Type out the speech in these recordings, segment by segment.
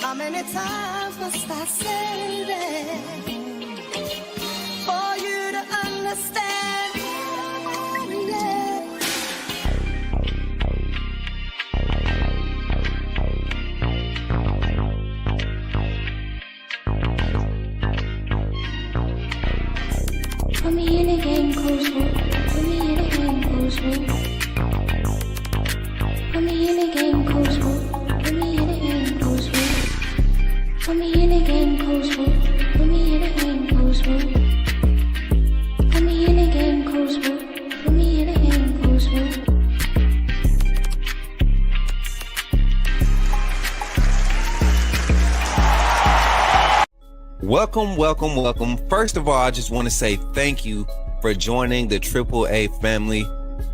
How many times must I say that for you to understand? Yeah. Put me in a game, Coach Smook. Put me in a game, Coach Smook. Put me in a game, Coach Smook. Put me in a game, Coach Smook. Put me in a game, Coach Smook. Put me in a game, Coach Smook. Put me in a game, Coach Smook. Put me in a game, Coach Smook. Welcome. First of all, I just want to say thank you for joining the AAA family.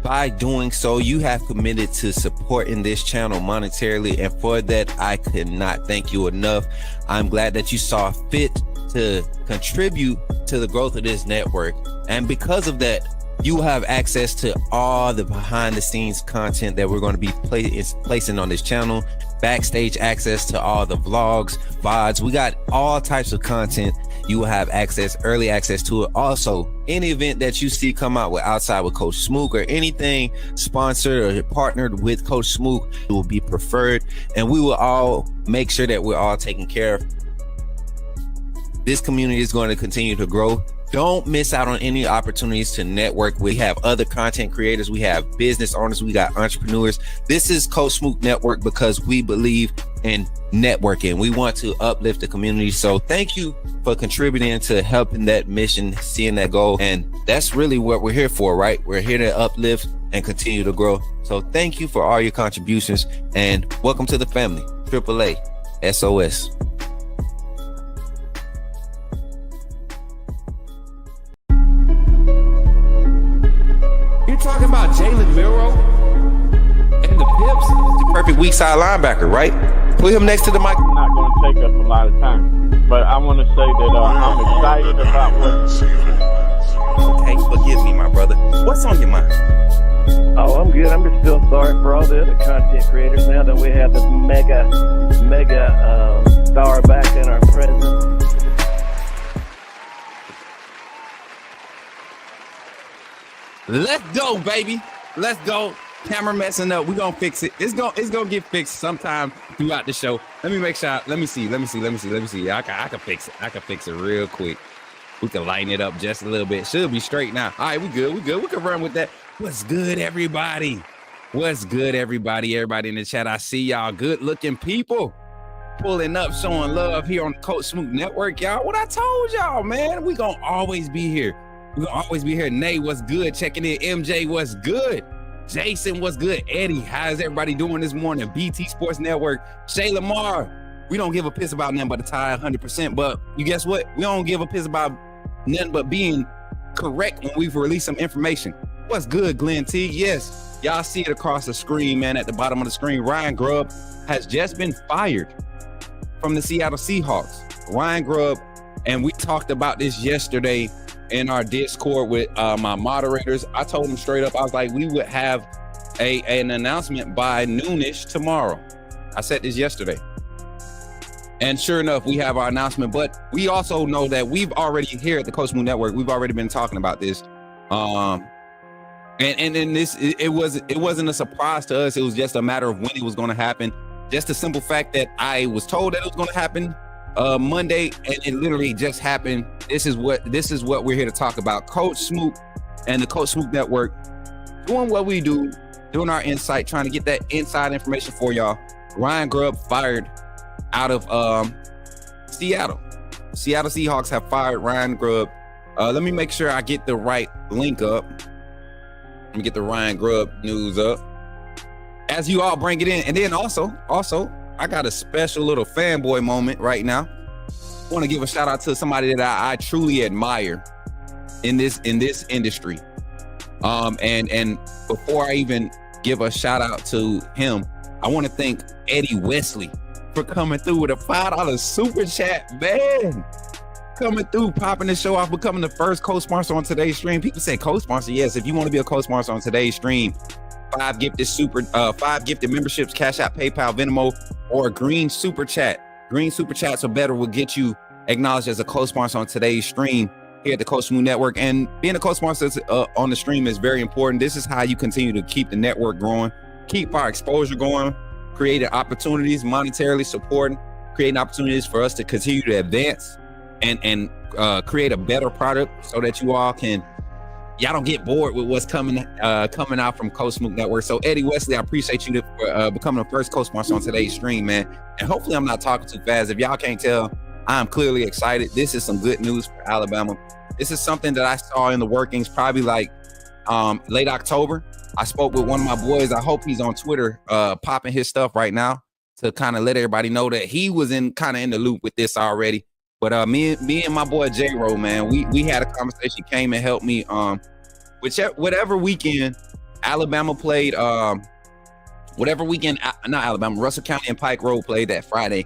By doing so, you have committed to supporting this channel monetarily, and for that, I could not thank you enough. I'm glad that you saw fit to contribute to the growth of this network, and because of that, you have access to all the behind the scenes content that we're going to be placing on this channel. Backstage access to all the vlogs, VODs. We got all types of content. You will have early access to it. Also, any event that you see come out with outside with Coach Smook, or anything sponsored or partnered with Coach Smook, it will be preferred, and we will all make sure that we're all taken care of. This community is going to continue to grow. Don't miss out on any opportunities to network. We have other content creators. We have business owners. We got entrepreneurs. This is Coach Smook Network because we believe in networking. We want to uplift the community. So thank you for contributing to helping that mission, seeing that goal. And that's really what we're here for, right? We're here to uplift and continue to grow. So thank you for all your contributions, and welcome to the family. AAA, SOS. You're talking about Jalen Milroe and the Pips, the perfect weak side linebacker, right? Put him next to the mic. Not going to take up a lot of time, but I want to say that I'm excited about what. Okay, forgive me, my brother. What's on your mind? Oh, I'm good. I'm just still sorry for all the other content creators now that we have this mega star back in our presence. Let's go, baby. Let's go. Camera messing up. We're gonna fix it. It's gonna get fixed sometime throughout the show. Let me make sure. Let me see. I can fix it. I can fix it real quick. We can lighten it up just a little bit. Should be straight now. All right, we good. We can run with that. What's good, everybody? Everybody in the chat. I see y'all good looking people pulling up, showing love here on the Coach Smook Network, y'all. What I told y'all, man. We gonna always be here. Nay, what's good? Checking in. MJ, what's good? Jason, what's good? Eddie, how's everybody doing this morning? BT Sports Network. Shay Lamar, we don't give a piss about nothing but the tie 100%, but you guess what? We don't give a piss about nothing but being correct when we've released some information. What's good, Glenn T? Yes, y'all see it across the screen, man, at the bottom of the screen. Ryan Grubb has just been fired from the Seattle Seahawks. Ryan Grubb, and we talked about this yesterday in our Discord with my moderators. I told them straight up, I was like, we would have an announcement by noonish tomorrow. I said this yesterday. And sure enough, we have our announcement, but we also know that we've already here at the Coach Smook Network, we've already been talking about this. And this, it wasn't a surprise to us. It was just a matter of when it was going to happen. Just the simple fact that I was told that it was going to happen Monday, and it literally just happened. This is what we're here to talk about. Coach Smook and the Coach Smook Network doing what we do, doing our insight, trying to get that inside information for y'all. Ryan Grubb fired out of Seattle. Seattle Seahawks have fired Ryan Grubb. Let me make sure I get the right link up. Let me get the Ryan Grubb news up as you all bring it in. And then also, I got a special little fanboy moment right now. I want to give a shout out to somebody that I truly admire in this industry. And before I even give a shout out to him, I want to thank Eddie Wesley for coming through with a $5 super chat, man. Coming through, popping the show off, becoming the first co-sponsor on today's stream. People say co-sponsor. Yes, if you want to be a co-sponsor on today's stream, 5 gifted memberships, Cash App, PayPal, Venmo, or green super chat. Green Super Chats or better will get you acknowledged as a co-sponsor on today's stream here at the Coach Smook Network. And being a co-sponsor on the stream is very important. This is how you continue to keep the network growing, keep our exposure going, creating opportunities, monetarily supporting, creating opportunities for us to continue to advance and create a better product so that y'all don't get bored with what's coming out from Coach Smook Network. So Eddie Wesley, I appreciate you for becoming the first co-sponsor on today's stream, man. And hopefully I'm not talking too fast. If y'all can't tell, I'm clearly excited. This is some good news for Alabama. This is something that I saw in the workings probably like late October. I spoke with one of my boys. I hope he's on Twitter popping his stuff right now to kind of let everybody know that he was in the loop with this already. But me and my boy J-Ro, man, we had a conversation. He came and helped me whatever weekend Alabama played, whatever weekend, not Alabama, Russell County and Pike Road played that Friday.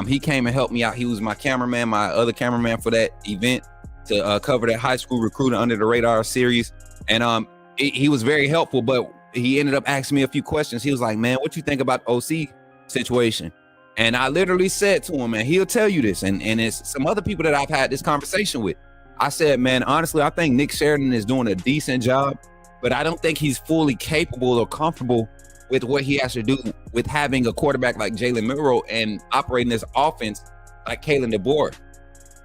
He came and helped me out. He was my cameraman, my other cameraman for that event to cover that high school recruiter under the radar series. And he was very helpful, but he ended up asking me a few questions. He was like, man, what you think about the OC situation? And I literally said to him, man, he'll tell you this. And it's some other people that I've had this conversation with. I said, man, honestly, I think Nick Sheridan is doing a decent job, but I don't think he's fully capable or comfortable with what he has to do with having a quarterback like Jalen Milroe and operating this offense like Kalen DeBoer.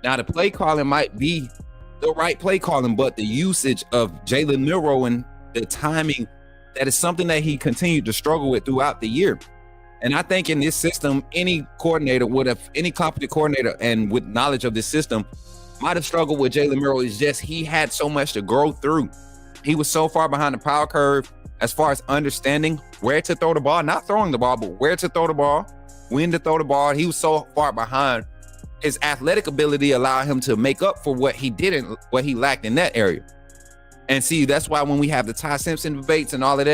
Now, the play calling might be the right play calling, but the usage of Jalen Milroe and the timing, that is something that he continued to struggle with throughout the year. And I think in this system, any competent coordinator and with knowledge of this system might have struggled with Jalen Milroe. It's just he had so much to grow through. He was so far behind the power curve as far as understanding where to throw the ball, not throwing the ball, but where to throw the ball, when to throw the ball. He was so far behind. His athletic ability allowed him to make up for what he lacked in that area. And see, that's why when we have the Ty Simpson debates and all of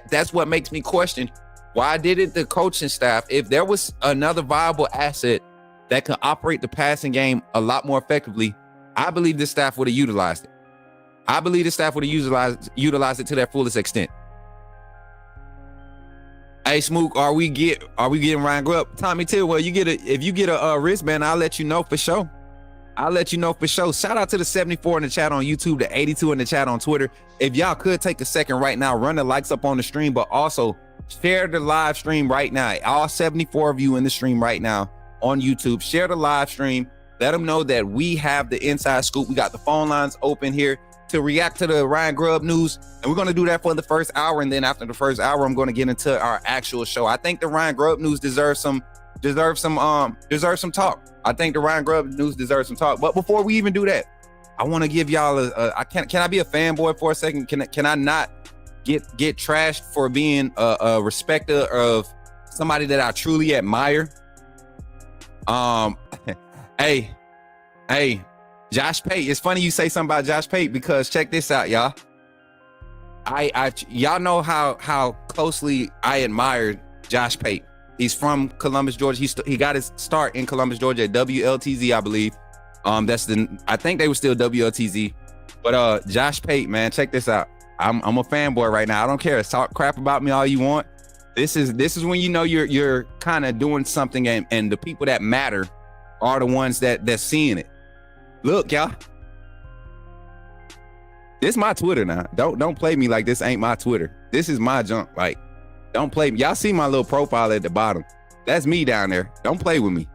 that's what makes me question, why didn't the coaching staff, if there was another viable asset that could operate the passing game a lot more effectively, I believe the staff would have utilized it. I believe the staff would have utilized it to their fullest extent. Hey, Smook, are we getting Ryan Grubb? Tommy Tillwell, if you get a wristband, I'll let you know for sure. Shout out to the 74 in the chat on YouTube, the 82 in the chat on Twitter. If y'all could take a second right now, run the likes up on the stream, but also share the live stream right now. All 74 of you in the stream right now on YouTube, share the live stream. Let them know that we have the inside scoop. We got the phone lines open here to react to the Ryan Grubb news. And we're going to do that for the first hour. And then after the first hour, I'm going to get into our actual show. I think the Ryan Grubb news deserves some talk. I think the Ryan Grubb news deserves some talk. But before we even do that, I want to give y'all can I be a fanboy for a second? Can I not get trashed for being a respecter of somebody that I truly admire? Hey, Josh Pate. It's funny you say something about Josh Pate because check this out, y'all. Y'all know how closely I admired Josh Pate. He's from Columbus, Georgia. He got his start in Columbus, Georgia at WLTZ, I believe. I think they were still WLTZ. But Josh Pate, man, check this out. I'm a fanboy right now. I don't care. Talk crap about me all you want. This is when you know you're kind of doing something and the people that matter are the ones that's seeing it. Look, y'all. This is my Twitter now. Don't play me like this ain't my Twitter. This is my junk. Like, don't play me. Y'all see my little profile at the bottom. That's me down there. Don't play with me.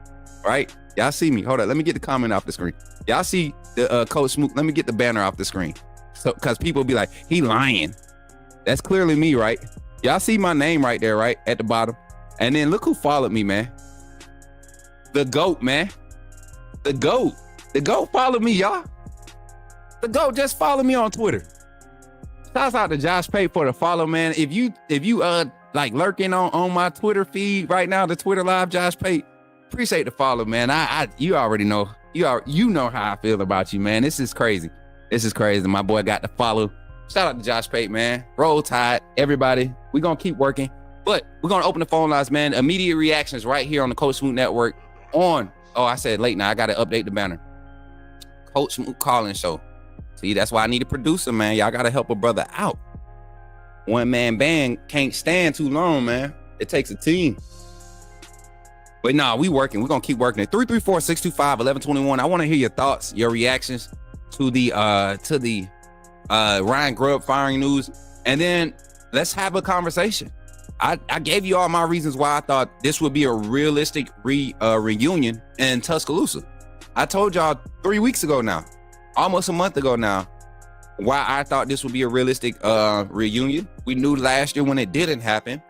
Right? Y'all see me. Hold on. Let me get the comment off the screen. Y'all see the Coach Smook. Let me get the banner off the screen. So, because people be like, he lying. That's clearly me, right? Y'all see my name right there, right? At the bottom. And then look who followed me, man. The GOAT, man. The GOAT. The GOAT followed me, y'all. The GOAT just followed me on Twitter. Shouts out to Josh Pate for the follow, man. If you like lurking on my Twitter feed right now, the Twitter live, Josh Pate, appreciate the follow, man. You already know. You know how I feel about you, man. This is crazy. My boy got the follow. Shout out to Josh Pate, man. Roll Tide, everybody. We're going to keep working. But we're going to open the phone lines, man. Immediate reactions right here on the Coach Smook Network I said late now. I got to update the banner. Coach Smook calling show. See, that's why I need a producer, man. Y'all got to help a brother out. One man band can't stand too long, man. It takes a team. But nah, we working. We're gonna keep working it. 334-625-1121. I want to hear your thoughts, your reactions to the Ryan Grubb firing news. And then let's have a conversation. I gave you all my reasons why I thought this would be a realistic reunion in Tuscaloosa. I told y'all 3 weeks ago now, almost a month ago now, why I thought this would be a realistic reunion. We knew last year when it didn't happen,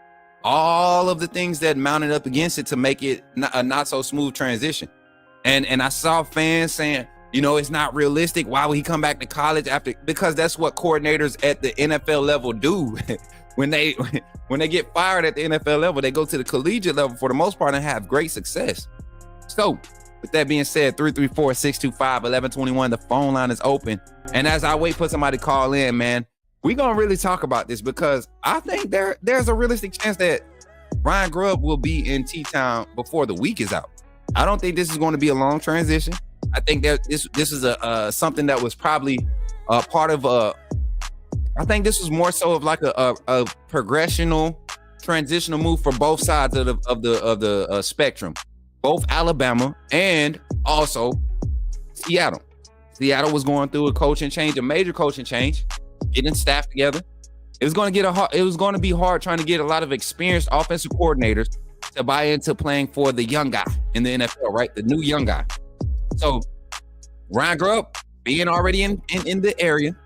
all of the things that mounted up against it to make it a not so smooth transition. And I saw fans saying, you know, it's not realistic. Why would he come back to college after? Because that's what coordinators at the NFL level do. when they get fired at the NFL level, they go to the collegiate level for the most part and have great success. So with that being said, 334-625-1121, the phone line is open. And as I wait for somebody to call in, man, we're going to really talk about this because I think there's a realistic chance that Ryan Grubb will be in T-Town before the week is out. I don't think this is going to be a long transition. I think that this is something that was probably part of I think this was more so of like a progressional transitional move for both sides of the spectrum, both Alabama and also Seattle. Seattle was going through a major coaching change, getting staff together. It was going to be hard trying to get a lot of experienced offensive coordinators to buy into playing for the young guy in the NFL, right? The new young guy. So Ryan Grubb being already in the area,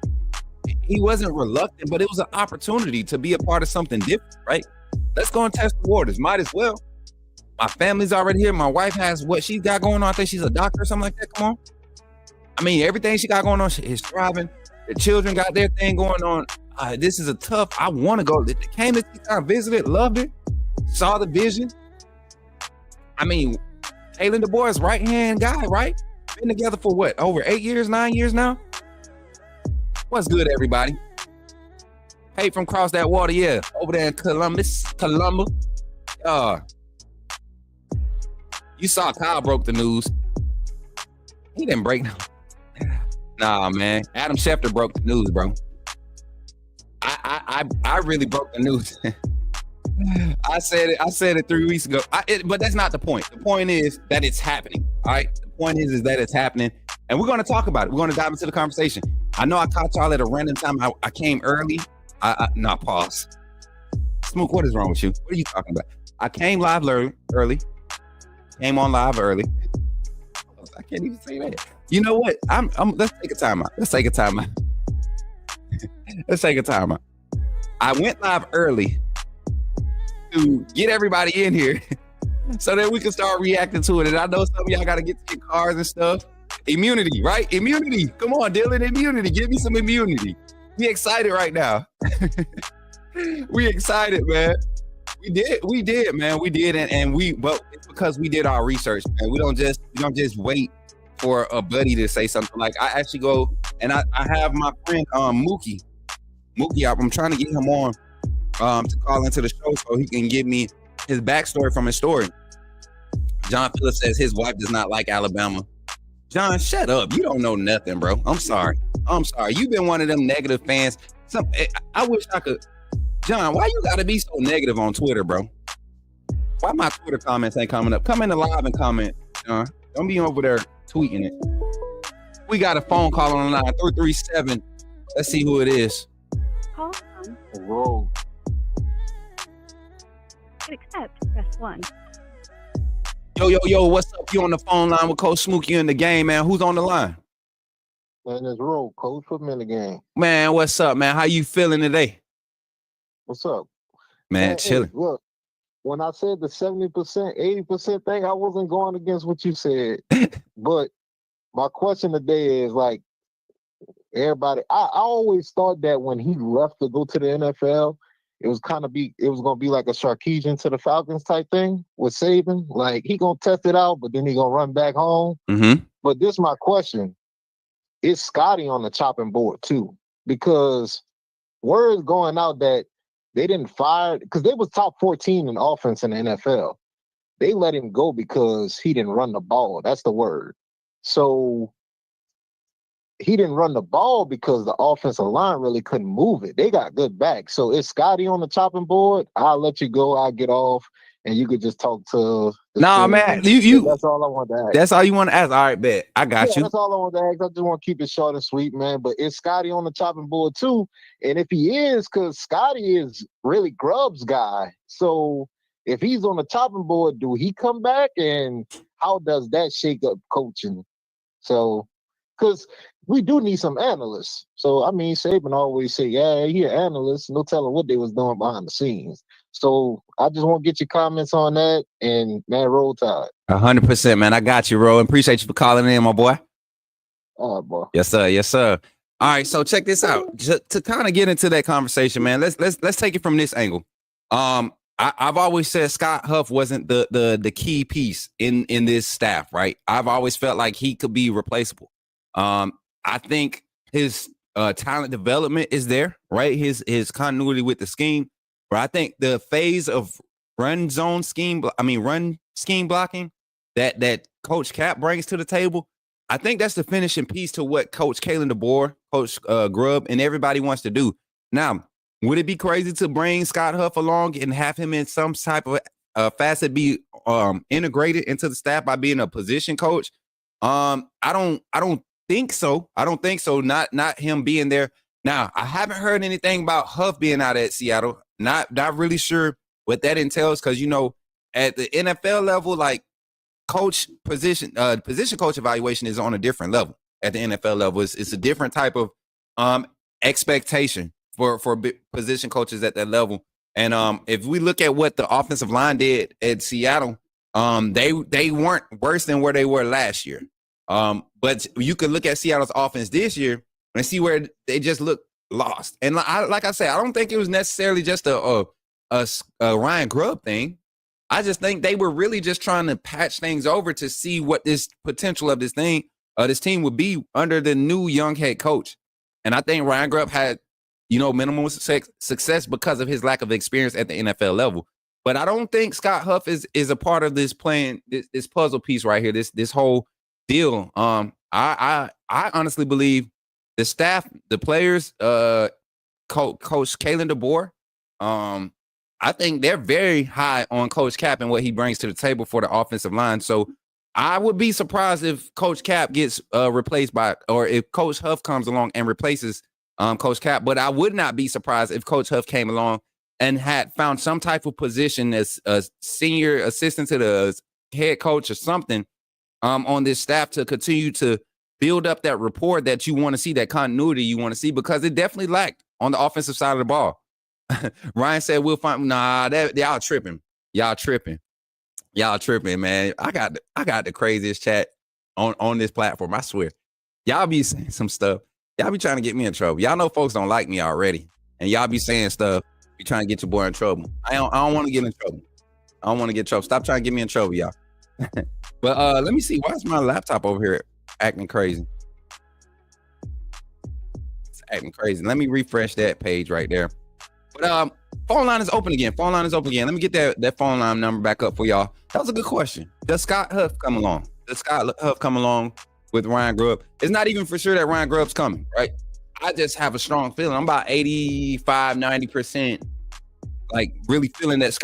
he wasn't reluctant, but it was an opportunity to be a part of something different, right? Let's go and test the waters. Might as well. My family's already here. My wife has what she's got going on. I think she's a doctor or something like that. Come on. I mean, everything she got going on is thriving. The children got their thing going on. This is I want to go. They came to T-Town, visited, loved it, saw the vision. I mean, Taylor the boy's right-hand guy, right? Been together for what? Over 9 years now? What's good, everybody? Hey, from across that water, yeah. Over there in Columbus. You saw Kyle broke the news. He didn't break no. Nah, man. Adam Schefter broke the news, bro. I really broke the news. I said it 3 weeks ago. But that's not the point. The point is that it's happening. All right. The point is that it's happening, and we're going to talk about it. We're going to dive into the conversation. I know I caught y'all at a random time. I came early. Pause. Smook, what is wrong with you? What are you talking about? I came live early. Came on live early. I can't even say that. You know what? Let's take a time out. Let's take a time out. I went live early to get everybody in here so that we can start reacting to it. And I know some of y'all got to get to your cars and stuff. Immunity, right? Immunity. Come on, Dylan. Immunity. Give me some immunity. We excited right now. We excited, man. We did, man. We did, but it's because we did our research, man. We don't just wait for a buddy to say something. Like I actually go and I have my friend Mookie. I'm trying to get him on to call into the show so he can give me his backstory from his story. John Phillips says his wife does not like Alabama. John, shut up. You don't know nothing, bro. I'm sorry. You've been one of them negative fans. I wish I could. John, why you gotta be so negative on Twitter, bro? Why my Twitter comments ain't coming up? Come in the live and comment, John. Don't be over there tweeting it. We got a phone call on the line, 337. Let's see who it is. Call from Whoa. hit accept, press 1. Yo, what's up? You on the phone line with Coach Smook? You in the game, man. Who's on the line? Man, it's Roll, Coach. Put me in the game. Man, what's up, man? How you feeling today? What's up? Man, chilling. Hey, look, when I said the 70%, 80% thing, I wasn't going against what you said. But my question today is like, everybody, I always thought that when he left to go to the NFL, it was gonna be like a Sarkisian to the Falcons type thing with Saban. Like he gonna test it out, but then he gonna run back home. Mm-hmm. But this is my question. Is Scotty on the chopping board too? Because word is going out that they didn't fire, because they was top 14 in offense in the NFL. They let him go because he didn't run the ball. That's the word. So he didn't run the ball because the offensive line really couldn't move it. They got good back. So is Scotty on the chopping board? I'll let you go. I'll get off. and you could just talk to the Nah, students. man, Yeah, that's all I want to ask. that's all you want to ask. All right, bet. I got Yeah, you. that's all I want to ask. I just want to keep it short and sweet, man. But is Scotty on the chopping board too? And if he is, because Scotty is really Grubb's guy. So if he's on the chopping board, do he come back? And how does that shake up coaching? So, because we do need some analysts. So, I mean, Saban always say, yeah, he an analyst. No telling what they was doing behind the scenes. So I just want to get your comments on that. And, man, roll tide. 100%, man. I got you, Ro. Appreciate you for calling in, my boy. All right, boy. Yes, sir. Yes, sir. All right, so check this out. Just to kind of get into that conversation, man. Let's take it from this angle. I've always said Scott Huff wasn't the key piece in this staff, right? I've always felt like he could be replaceable. I think his talent development is there, right? His continuity with the scheme, but I think the phase of run scheme blocking that Coach Cap brings to the table, I think that's the finishing piece to what Coach Kalen DeBoer, Coach Grubb, and everybody wants to do. Now, would it be crazy to bring Scott Huff along and have him in some type of facet be integrated into the staff by being a position coach? I don't think so. I don't think so. Not him being there. Now, I haven't heard anything about Huff being out at Seattle. Not really sure what that entails, because at the NFL level, like position coach evaluation is on a different level. At the NFL level, it's a different type of expectation for position coaches at that level. And if we look at what the offensive line did at Seattle, they weren't worse than where they were last year. But you could look at Seattle's offense this year and see where they just look lost. And like I said, I don't think it was necessarily just a Ryan Grubb thing. I just think they were really just trying to patch things over to see what this potential of this team would be under the new young head coach. And I think Ryan Grubb had, minimum success because of his lack of experience at the NFL level. But I don't think Scott Huff is a part of this this puzzle piece right here, this whole deal. I honestly believe the staff, the players, Coach Kalen DeBoer, I think they're very high on Coach Cap and what he brings to the table for the offensive line. So I would be surprised if Coach Cap gets replaced or if Coach Huff comes along and replaces Coach Cap. But I would not be surprised if Coach Huff came along and had found some type of position as a senior assistant to the head coach or something on this staff to continue to build up that rapport that you want to see, that continuity you want to see, because it definitely lacked on the offensive side of the ball. Ryan said we'll find. Nah, y'all tripping. Y'all tripping, man. I got the craziest chat on this platform. I swear. Y'all be saying some stuff. Y'all be trying to get me in trouble. Y'all know folks don't like me already, and y'all be saying stuff. Be trying to get your boy in trouble. I don't want to get in trouble. I don't want to get in trouble. Stop trying to get me in trouble, y'all. But let me see. Why is my laptop over here acting crazy? It's acting crazy. Let me refresh that page right there. But phone line is open again. Let me get that phone line number back up for y'all. That was a good question. Does Scott Huff come along? With Ryan Grubb? It's not even for sure that Ryan Grubb's coming, right? I just have a strong feeling. I'm about 85, 90%, like really feeling that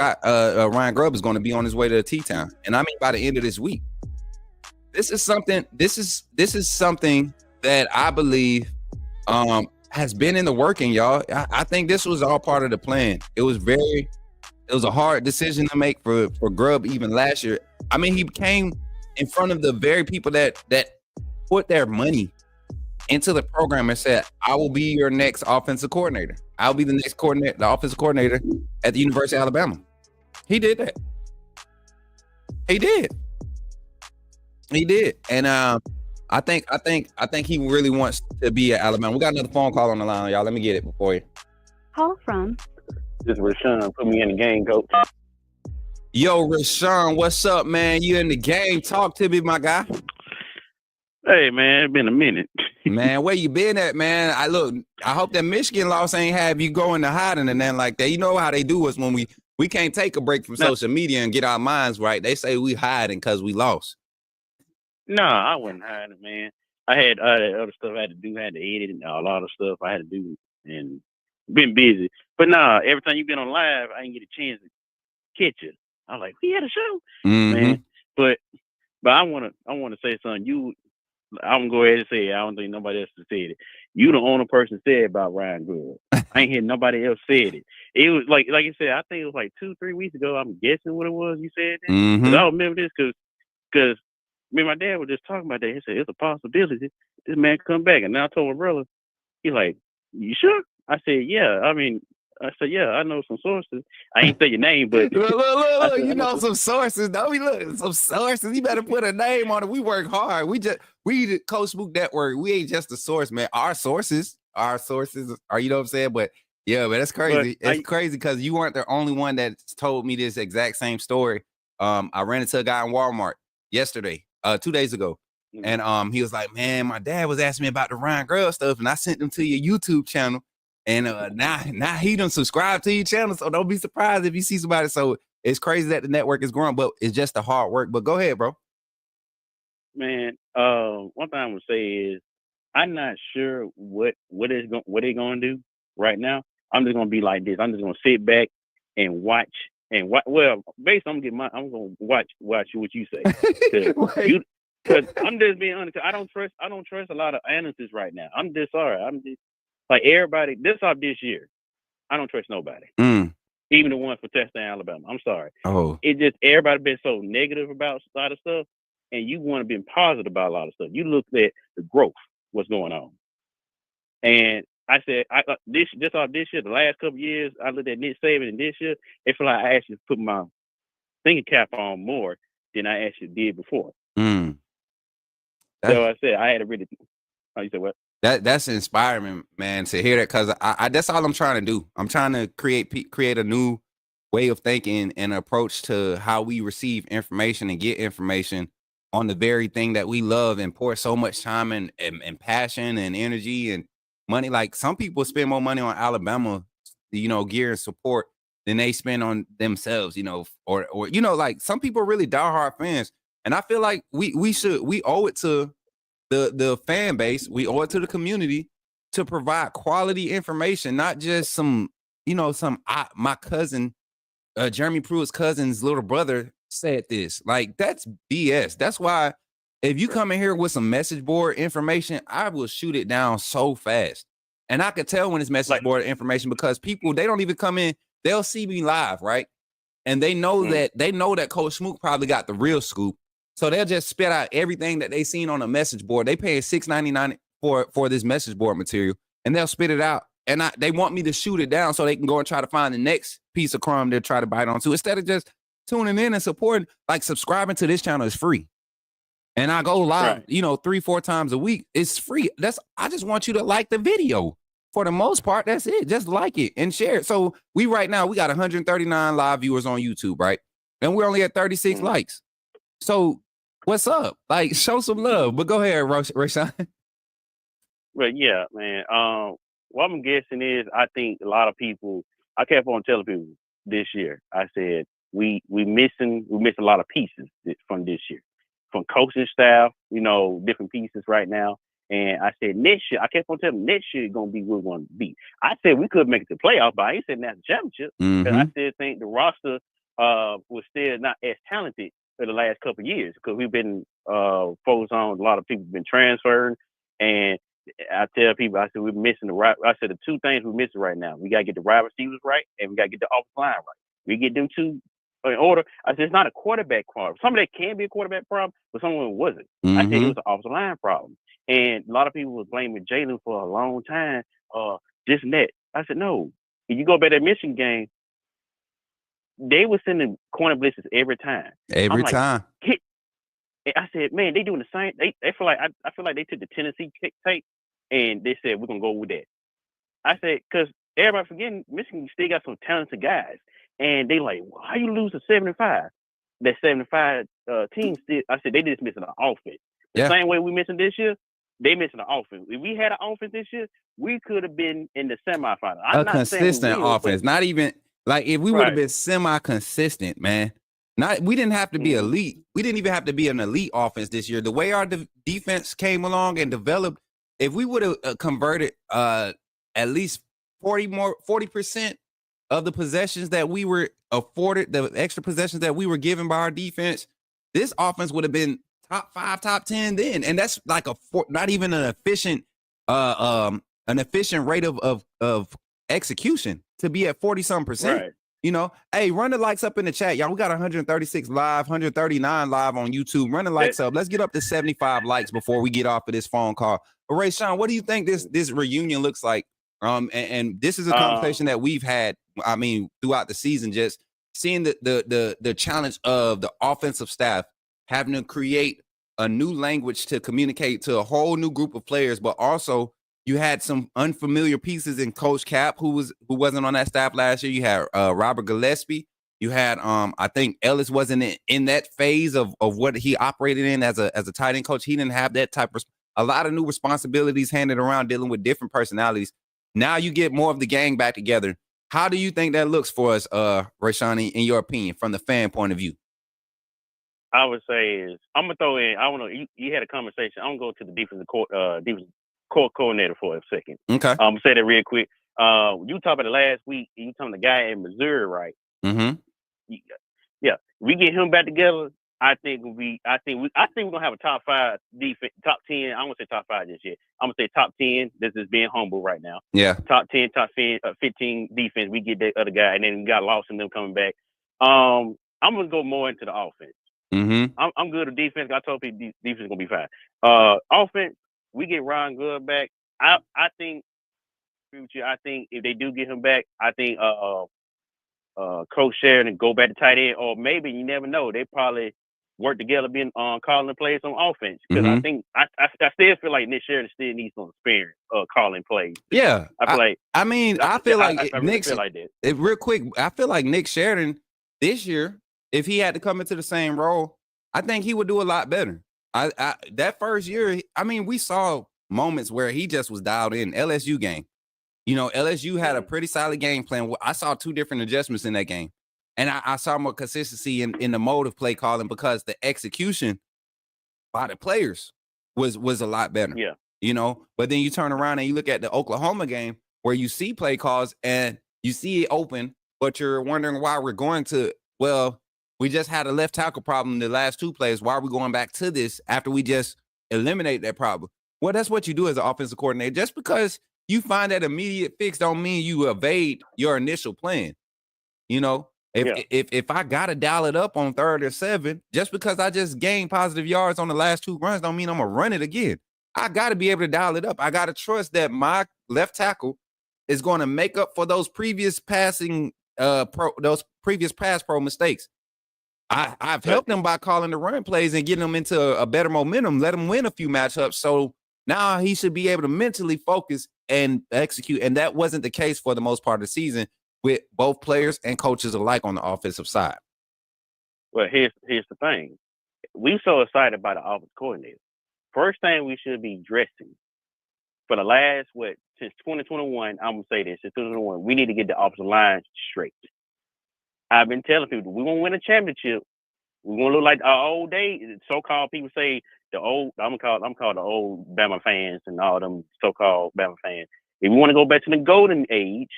Ryan Grubb is going to be on his way to T-Town. And I mean by the end of this week. This is something that I believe has been in the working, y'all. I think this was all part of the plan. It was a hard decision to make for Grubb even last year. I mean, he came in front of the very people that put their money into the program and said, I will be your next offensive coordinator. I'll be the next the offensive coordinator at the University of Alabama. He did that. He did. And I think he really wants to be at Alabama. We got another phone call on the line, y'all. Let me get it before you. Call from. This is Rashawn. Put me in the game, coach. Yo, Rashawn, what's up, man? You in the game? Talk to me, my guy. Hey, man, it's been a minute. Man, where you been at, man? I hope that Michigan loss ain't have you going to hiding and then like that. You know how they do us when we can't take a break from social media and get our minds right. They say we hiding because we lost. No, I wasn't hiding, man. I had other stuff I had to do. I had to edit and a lot of stuff I had to do and been busy. But nah, every time you've been on live, I didn't get a chance to catch it. I was like, we had a show, Mm-hmm. man. But I wanna say something. I'm gonna go ahead and say it. I don't think nobody else has said it. You the only person said about Ryan Grubb. I ain't hear nobody else said it. It was like you said. I think it was like 2-3 weeks ago. I'm guessing what it was you said that. Mm-hmm. I remember this because me and my dad were just talking about that. He said it's a possibility this man come back. And now I told my brother. He's like, you sure? I said, yeah. I said, yeah. I know some sources. I ain't say your name, but look, said, you know some sources. Don't we look some sources? You better put a name on it. We work hard. We the Coach Smook Network. We ain't just a source, man. Our sources are, you know what I'm saying? But yeah, but that's crazy. It's crazy because you weren't the only one that told me this exact same story. I ran into a guy in Walmart yesterday, 2 days ago. And he was like, man, my dad was asking me about the Ryan Grubb stuff, and I sent him to your YouTube channel. And now he done subscribe to your channel, so don't be surprised if you see somebody. So it's crazy that the network is growing, but it's just the hard work. But go ahead, bro. Man, one thing I'm gonna say is I'm not sure what they're gonna do right now. I'm just gonna be like this. I'm just gonna sit back and watch. Well, basically, I'm gonna watch what you say. Because I'm just being honest. I don't trust a lot of analysts right now. I'm just sorry. I'm just like everybody. This year, I don't trust nobody. Even the ones for Texas and Alabama. I'm sorry. Oh, it just everybody been so negative about a lot of stuff, and you want to be positive about a lot of stuff. You look at the growth, what's going on, and I said, this year, the last couple of years, I looked at Nick Saban, and this year, it feel like I actually put my thinking cap on more than I actually did before. So I said I had to really. Oh, you said what? That's inspiring, man, to hear that, because I that's all I'm trying to do. I'm trying to create a new way of thinking and approach to how we receive information and get information on the very thing that we love and pour so much time and passion and energy and money. Like some people spend more money on Alabama, gear and support than they spend on themselves, or like some people are really diehard fans. And I feel like we owe it to the fan base, we owe it to the community to provide quality information, not just my cousin, Jeremy Pruitt's cousin's little brother said this. Like, that's BS. That's why if you come in here with some message board information, I will shoot it down so fast. And I could tell when it's message board information because people, they don't even come in, they'll see me live, right? And they know that Coach Smook probably got the real scoop. So they'll just spit out everything that they seen on a message board. They paying $6.99 for this message board material, and they'll spit it out. And they want me to shoot it down so they can go and try to find the next piece of crumb they'll try to bite onto. Instead of just tuning in and supporting, like subscribing to this channel is free. And I go live, 3-4 times a week. It's free. I just want you to like the video. For the most part, that's it. Just like it and share it. So we got 139 live viewers on YouTube, right? And we're only at 36 likes. So what's up? Like, show some love. But go ahead, Rashawn. Well, yeah, man. What I'm guessing is, I think a lot of people. I kept on telling people this year. I said we missing a lot of pieces from this year, from coaching staff. Different pieces right now. And I said next year. I kept on telling them next year is gonna be what we're gonna be. I said we could make it to playoff, but I ain't said national championship because I still think the roster was still not as talented for the last couple of years because we've been focused on a lot of people been transferring, and I tell people, I said we're missing I said the two things we're missing right now. We gotta get the wide receivers right, and we gotta get the offensive line right. We get them two in order. I said it's not a quarterback problem. Some of that can be a quarterback problem, but some of it wasn't. I said it was an offensive line problem, and a lot of people was blaming Jalen for a long time. This and that. I said no. If you go back to that Michigan game, they were sending corner blitzes every time. Every time. I said, man, they doing the same. They feel like I feel like they took the Tennessee kick tape and they said we're gonna go with that. I said, because everybody forgetting Michigan still got some talented guys, and they like, well, how you lose to 75? That 75 team still. I said they just missing an offense. The same way we missing this year, they missing an offense. If we had an offense this year, we could have been in the semifinal. A consistent offense, not even. Like, if we would have been semi-consistent, man, we didn't have to be elite. We didn't even have to be an elite offense this year. The way our defense came along and developed, if we would have converted at least 40% of the possessions that we were afforded, the extra possessions that we were given by our defense, this offense would have been top 5, top 10 then. And that's like not even an efficient rate of execution to be at 40-something%. Right. You know, hey, run the likes up in the chat, y'all. We got 136 live, 139 live on YouTube. Run the likes up. Let's get up to 75 likes before we get off of this phone call. But Ray Sean, what do you think this reunion looks like? And this is a conversation that we've had, I mean, throughout the season, just seeing the challenge of the offensive staff having to create a new language to communicate to a whole new group of players, but also you had some unfamiliar pieces in Coach Cap, who wasn't on that staff last year. You had Robert Gillespie. You had I think Ellis wasn't in that phase of what he operated in as a tight end coach. He didn't have that type of a lot of new responsibilities handed around, dealing with different personalities. Now you get more of the gang back together. How do you think that looks for us, Rayshani, in your opinion, from the fan point of view? I would say is I'm gonna throw in. I want to. You had a conversation. I'm gonna go to the defensive coordinator for a second. Okay. I'm gonna say that real quick. You talked about it last week. You talking the guy in Missouri, right? Mm-hmm. Yeah. We get him back together. I think we're gonna have a top 5 defense, top 10. I won't say top 5 just yet. I'm gonna say top 10. This is being humble right now. Yeah. Top 10, top 15 defense. We get that other guy, and then we got lost in them coming back. I'm gonna go more into the offense. Mm-hmm. I'm good at defense. I told people defense is gonna be fine. Offense, we get Ron Grubb back. I think if they do get him back, I think Coach Sheridan go back to tight end, or maybe you never know. They probably work together, being calling the plays on offense. Because I think I still feel like Nick Sheridan still needs some experience calling plays. Yeah, I feel like real quick, I feel like Nick Sheridan this year, if he had to come into the same role, I think he would do a lot better. That first year, I mean, we saw moments where he just was dialed in. LSU game, you know, LSU had a pretty solid game plan. I saw 2 different adjustments in that game, and I saw more consistency in the mode of play calling, because the execution by the players was a lot better. Yeah, you know. But then you turn around and you look at the Oklahoma game, where you see play calls and you see it open, but you're wondering why we're going to. Well, we just had a left tackle problem the last 2 plays. Why are we going back to this after we just eliminate that problem? Well, that's what you do as an offensive coordinator. Just because you find that immediate fix don't mean you evade your initial plan. You know, if I got to dial it up on 3rd or 7, just because I just gained positive yards on the last 2 runs don't mean I'm going to run it again. I got to be able to dial it up. I got to trust that my left tackle is going to make up for those previous pass pro mistakes. I've helped them by calling the run plays and getting them into a better momentum, let them win a few matchups. So now he should be able to mentally focus and execute. And that wasn't the case for the most part of the season with both players and coaches alike on the offensive side. Well, here's the thing. We so excited about the offensive coordinator. First thing we should be dressing for the last, since 2021, I'm going to say this, since 2021, we need to get the offensive line straight. I've been telling people, we want to win a championship. We want to look like our old days. So-called people say I'm called the old Bama fans and all them so-called Bama fans. If you want to go back to the golden age,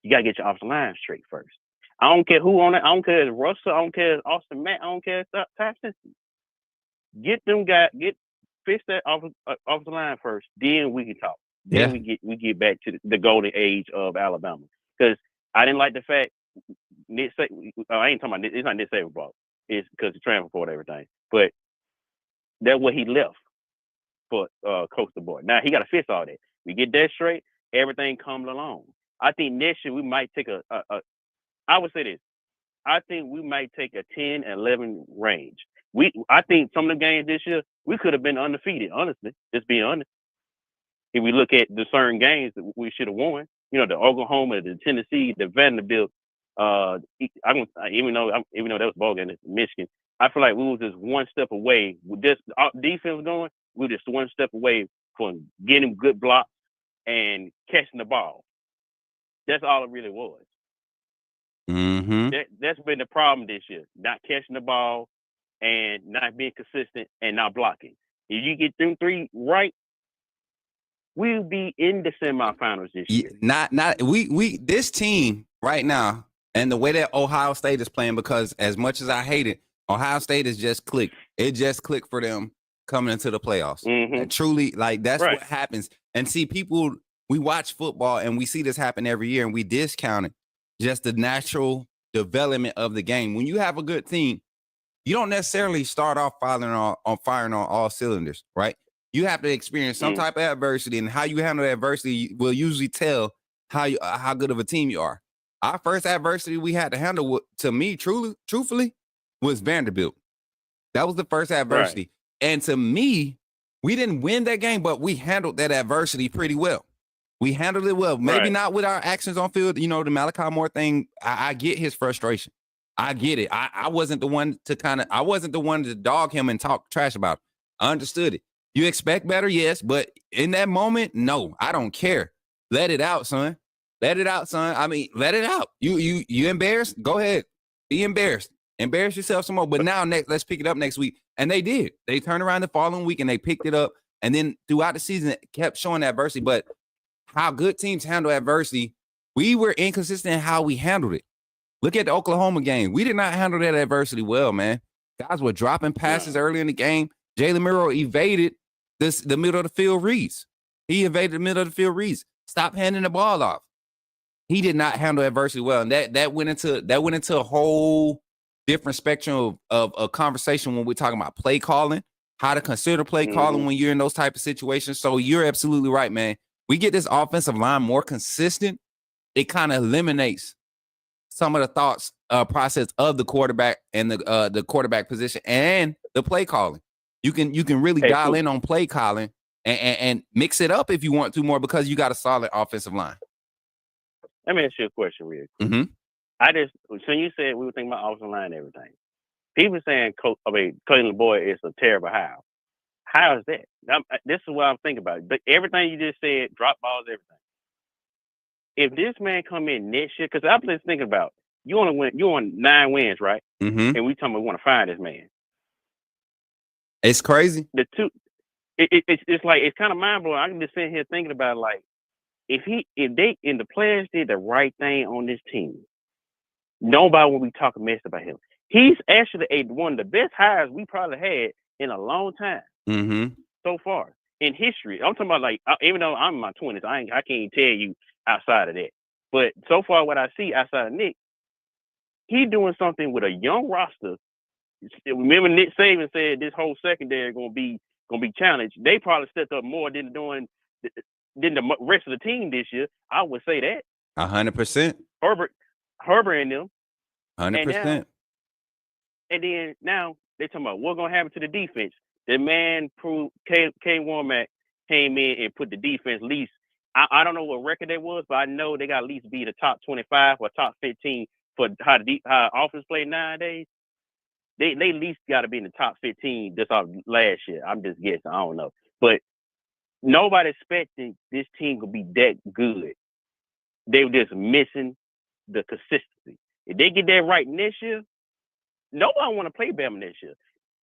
you got to get your offensive line straight first. I don't care who on it. I don't care if it's Russell. I don't care if it's Austin Matt. I don't care if it's Ty Simpson. Get them guys, fix that offensive line first. Then we can talk. Then we get back to the golden age of Alabama. Because I didn't like the fact I ain't talking about it's not Nick Saban's fault. It's because the transfer for everything. But that's what he left for Coach the boy. Now he got to fix all that. We get that straight, everything comes along. I think next year we might take I would say this. I think we might take a 10-11 range. I think some of the games this year we could have been undefeated. Honestly, just being honest. If we look at the certain games that we should have won, you know, the Oklahoma, the Tennessee, the Vanderbilt. Even though that was ball game in Michigan, I feel like we was just one step away with this defense going. We were just one step away from getting good blocks and catching the ball. That's all it really was. Mm-hmm. That's been the problem this year: not catching the ball and not being consistent and not blocking. If you get them 3 right, we'll be in the semifinals this year. We this team right now, and the way that Ohio State is playing, because as much as I hate it, Ohio State is just clicked. It just clicked for them coming into the playoffs. Mm-hmm. And truly, like, that's Right. what happens. And see, people, we watch football and we see this happen every year, and we discount it. Just the natural development of the game. When you have a good team, you don't necessarily start off firing on all cylinders, right? You have to experience some type of adversity, and how you handle adversity will usually tell how good of a team you are. Our first adversity we had to handle, to me, truthfully, was Vanderbilt. That was the first adversity. Right. And to me, we didn't win that game, but we handled that adversity pretty well. We handled it well. Maybe not with our actions on field. You know, the Malachi Moore thing, I get his frustration. I get it. I wasn't the one to dog him and talk trash about him. I understood it. You expect better, yes, but in that moment, no, I don't care. Let it out, son. Let it out, son. I mean, let it out. You embarrassed? Go ahead. Be embarrassed. Embarrass yourself some more. But now, let's pick it up next week. And they did. They turned around the following week and they picked it up. And then throughout the season, it kept showing adversity. But how good teams handle adversity, we were inconsistent in how we handled it. Look at the Oklahoma game. We did not handle that adversity well, man. Guys were dropping passes early in the game. Jalen Murrow evaded the middle of the field reads. He evaded the middle of the field reads. Stop handing the ball off. He did not handle adversity well, and that went into a whole different spectrum of a conversation when we're talking about play calling, how to consider play calling when you're in those type of situations. So you're absolutely right, man. We get this offensive line more consistent. It kind of eliminates some of the thoughts process of the quarterback and the quarterback position and the play calling. You can really dial in on play calling and mix it up if you want to more, because you got a solid offensive line. Let me ask you a question real quick. Mm-hmm. So you said we were thinking about offensive line and everything. People saying Clayton LeBoy is a terrible how. How is that? This is what I'm thinking about. But everything you just said, drop balls, everything. If this man come in next year, because I'm just thinking about, you on 9 wins, right? Mm-hmm. And we talking about we want to find this man. It's crazy. It's like, it's kind of mind blowing. I can just sit here thinking about, like, if the players did the right thing on this team, nobody will be talking mess about him. He's actually one of the best hires we probably had in a long time so far in history. I'm talking about, like, even though I'm in my 20s, I can't tell you outside of that. But so far, what I see outside of Nick, he doing something with a young roster. Remember, Nick Saban said this whole secondary gonna be challenged. They probably stepped up more than the rest of the team this year. I would say that 100%. Herbert and them 100%. And then now they talking about what's gonna happen to the defense. The man proved K. Womack came in and put the defense least. I don't know what record they was, but I know they got at least be the top 25 or top 15 for how offense play nowadays. They at least got to be in the top 15 just off last year. I'm just guessing. I don't know. But nobody expecting this team to be that good. They were just missing the consistency. If they get that right next year, nobody want to play Bama next year.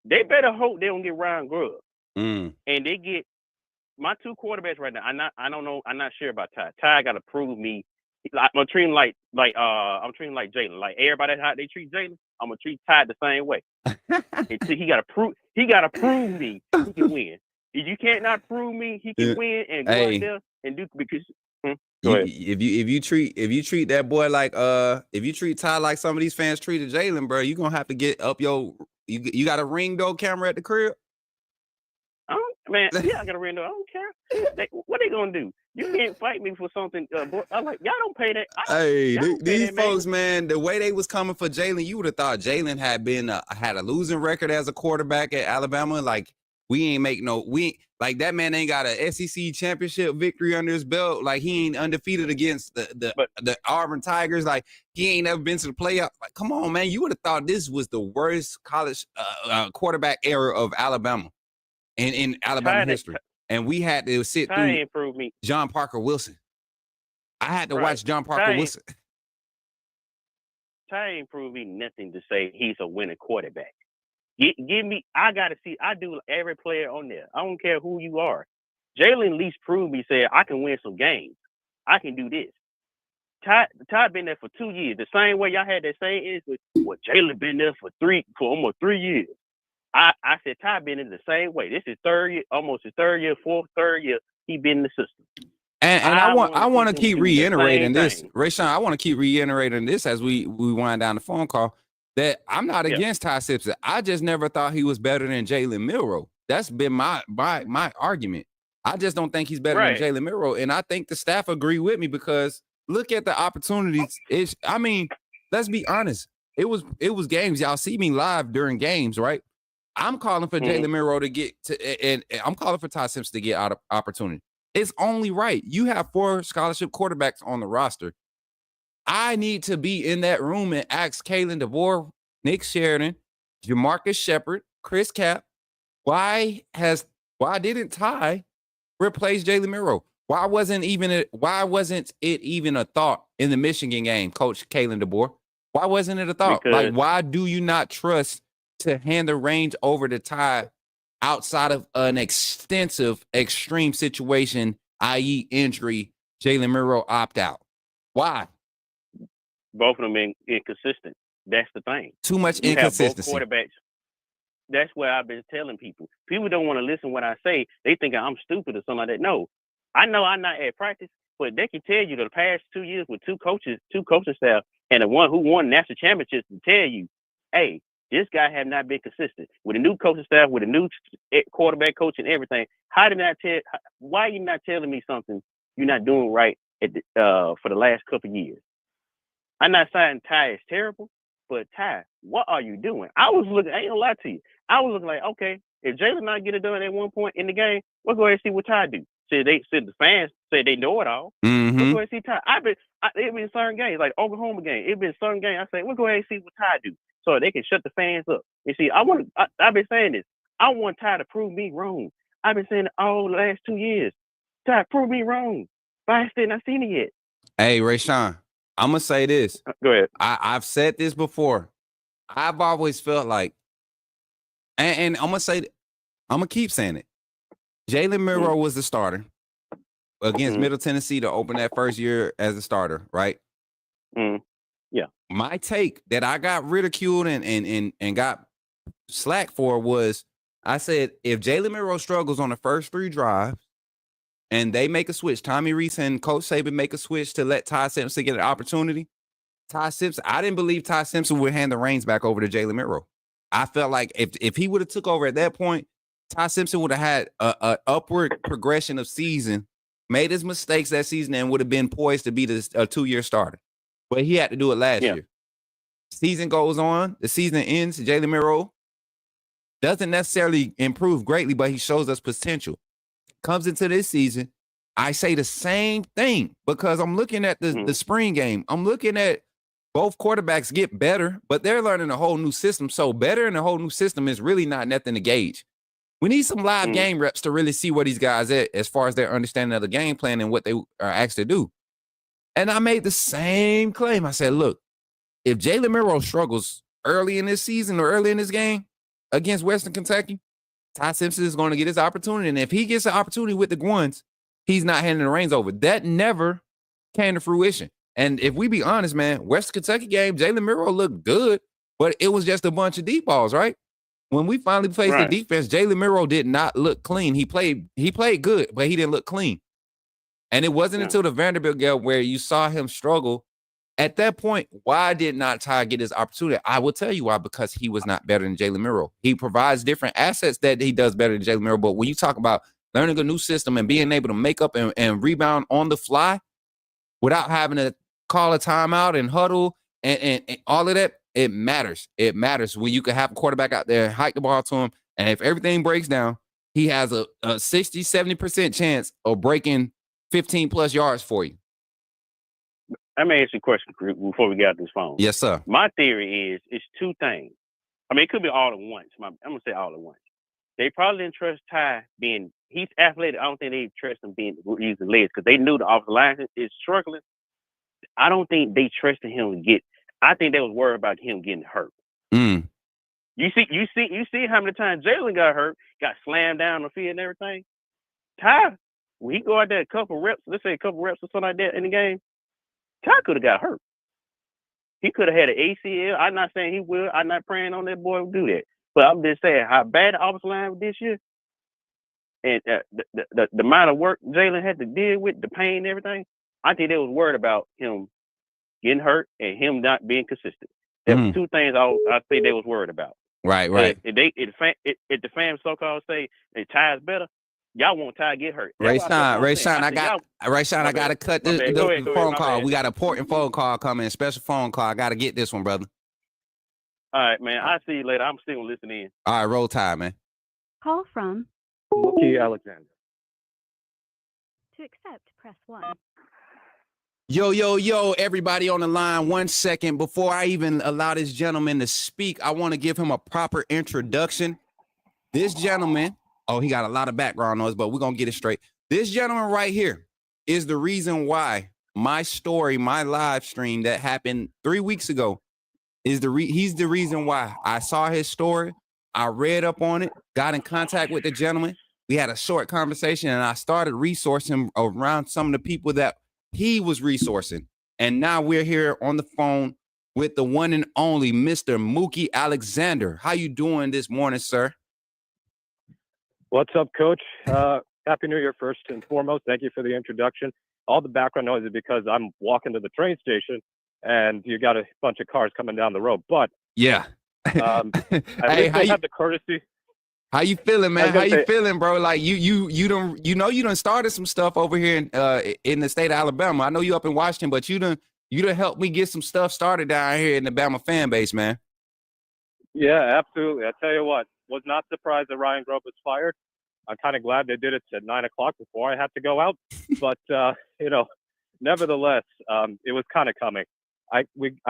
They better hope they don't get Ryan Grubb. And they get my 2 quarterbacks right now. I don't know. I'm not sure about Ty. Ty got to prove me. I'm treating like Jalen. Like everybody how they treat Jalen, I'm gonna treat Ty the same way. He gotta prove me he can win. If you can't not prove me he can win and go out there and do, because if you treat that boy like if you treat Ty like some of these fans treated Jalen, bro, you gonna have to get up you got a ring door camera at the crib. Man, yeah, I got a ring door. I don't care. What they gonna do? You can't fight me for something. I'm like, y'all don't pay that. These folks, man, the way they was coming for Jalen, you would have thought Jalen had a losing record as a quarterback at Alabama. Like, like that man ain't got a SEC championship victory under his belt. Like, he ain't undefeated against the Auburn Tigers. Like, he ain't ever been to the playoff. Like, come on, man, you would have thought this was the worst college quarterback era of Alabama in Alabama history. And we had to sit through John Parker Wilson. I had to watch John Parker Wilson. Ty ain't proved me nothing to say he's a winning quarterback. Give me, I got to see, I do every player on there. I don't care who you are. Jalen at least proved me, said, I can win some games. I can do this. Ty been there for 2 years. The same way y'all had that same is with Jalen been there for almost 3 years. I said Ty been in the same way. This is third year, almost his third year, third year. He been in the system. And I want to keep reiterating this, thing. Rayshawn. I want to keep reiterating this as we wind down the phone call that I'm not against Ty Simpson. I just never thought he was better than Jalen Milroe. That's been my argument. I just don't think he's better than Jalen Milroe, and I think the staff agree with me because look at the opportunities. Let's be honest. It was games. Y'all see me live during games, right? I'm calling for Jalen Milroe to get to, and I'm calling for Ty Simpson to get out of opportunity. It's only right. You have 4 scholarship quarterbacks on the roster. I need to be in that room and ask Kalen DeVore, Nick Sheridan, Jamarcus Shepard, Chris Cap, why didn't Ty replace Jalen Milroe? Why wasn't it even a thought in the Michigan game, Coach Kalen DeVore? Why wasn't it a thought? Because, why do you not trust to hand the reins over to Ty outside of an extensive, extreme situation, i.e. injury, Jalen Milroe opt-out? Why? Both of them inconsistent. That's the thing. Too much you inconsistency. Have both quarterbacks. That's what I've been telling people. People don't want to listen when I say. They think I'm stupid or something like that. No. I know I'm not at practice, but they can tell you the past 2 years with two coaching staff, and the one who won national championships to tell you, hey, this guy have not been consistent. With a new coaching staff, with a new quarterback coach and everything, why are you not telling me something you're not doing right for the last couple of years? I'm not saying Ty is terrible, but Ty, what are you doing? I was looking, I ain't gonna lie to you. I was looking like, okay, if Jalen not get it done at one point in the game, we'll go ahead and see what Ty do. The fans say they know it all. Mm-hmm. We'll go ahead and see Ty. It been certain games, like Oklahoma game. It been certain games. I say, we'll go ahead and see what Ty do. So they can shut the fans up. You see, I've been saying this. I want Ty to prove me wrong. I've been saying it all the last 2 years. Ty, prove me wrong. But I still not seen it yet. Hey, Rayshawn, I'm going to say this. Go ahead. I've said this before. I've always felt like, and I'm going to keep saying it. Jalen Milroe was the starter against Middle Tennessee to open that first year as a starter, right? Yeah. My take that I got ridiculed and got slack for was I said, if Jalen Milroe struggles on the first 3 drives and they make a switch, Tommy Rees and Coach Saban make a switch to let Ty Simpson get an opportunity, I didn't believe Ty Simpson would hand the reins back over to Jalen Milroe. I felt like if he would have took over at that point, Ty Simpson would have had a upward progression of season, made his mistakes that season, and would have been poised to be a 2-year starter. But he had to do it last year. Season goes on. The season ends. Jalen Milroe doesn't necessarily improve greatly, but he shows us potential. Comes into this season, I say the same thing because I'm looking at the spring game. I'm looking at both quarterbacks get better, but they're learning a whole new system. So better in a whole new system is really not nothing to gauge. We need some live game reps to really see where these guys at as far as their understanding of the game plan and what they are asked to do. And I made the same claim. I said, look, if Jalen Milroe struggles early in this season or early in this game against Western Kentucky, Ty Simpson is going to get his opportunity. And if he gets an opportunity with the Guans, he's not handing the reins over. That never came to fruition. And if we be honest, man, Western Kentucky game, Jalen Milroe looked good, but it was just a bunch of deep balls, right? When we finally faced the defense, Jalen Milroe did not look clean. He played good, but he didn't look clean. And it wasn't until the Vanderbilt game where you saw him struggle. At that point, why did not Ty get his opportunity? I will tell you why, because he was not better than Jalen Milroe. He provides different assets that he does better than Jalen Milroe. But when you talk about learning a new system and being able to make up and rebound on the fly without having to call a timeout and huddle and all of that, it matters. It matters when you can have a quarterback out there, hike the ball to him, and if everything breaks down, he has a 60, 70% chance of breaking 15-plus yards for you. Let me ask you a question before we get out this phone. Yes, sir. My theory is it's 2 things. I mean, it could be all at once. I'm going to say all at once. They probably didn't trust Ty he's athletic. I don't think they trust him using legs because they knew the offensive line is struggling. I don't think they trusted him I think they was worried about him getting hurt. You see how many times Jalen got hurt, got slammed down the field and everything. Ty, when he go out there a couple reps, let's say a couple reps or something like that in the game, Ty could have got hurt. He could have had an ACL. I'm not saying he will. I'm not praying on that boy to do that. But I'm just saying how bad the offensive line was this year, and the amount of work Jalen had to deal with, the pain and everything. I think they was worried about him getting hurt and him not being consistent. There were two things I think they was worried about. Right. If the fans so-called say Ty's better, y'all want Ty to get hurt. Ray Sean, I got to cut the phone call. We got an important phone call coming, a special phone call. I got to get this one, brother. All right, man. I'll see you later. I'm still listening in. All right, roll Tide, man. Call from. Mookie Alexander. To accept, press 1. Yo, everybody on the line. 1 second before I even allow this gentleman to speak, I want to give him a proper introduction. This gentleman, he got a lot of background noise, but we're going to get it straight. This gentleman right here is the reason why my story, my live stream that happened 3 weeks ago, he's the reason why. I saw his story. I read up on it, got in contact with the gentleman. We had a short conversation, and I started resourcing around some of the people that he was resourcing. And now we're here on the phone with the one and only Mr. Mookie Alexander. How you doing this morning, sir? What's up, Coach? Happy New Year, first and foremost. Thank you for the introduction. All the background noise is because I'm walking to the train station, and you got a bunch of cars coming down the road. But yeah, I have the courtesy. How you feeling, man? How you feeling, bro? Like you done started some stuff over here in the state of Alabama. I know you up in Washington, but you done helped me get some stuff started down here in the Bama fan base, man. Yeah, absolutely. I tell you what, was not surprised that Ryan Grubb was fired. I'm kind of glad they did it at 9 o'clock before I had to go out. But nevertheless, it was kind of coming. I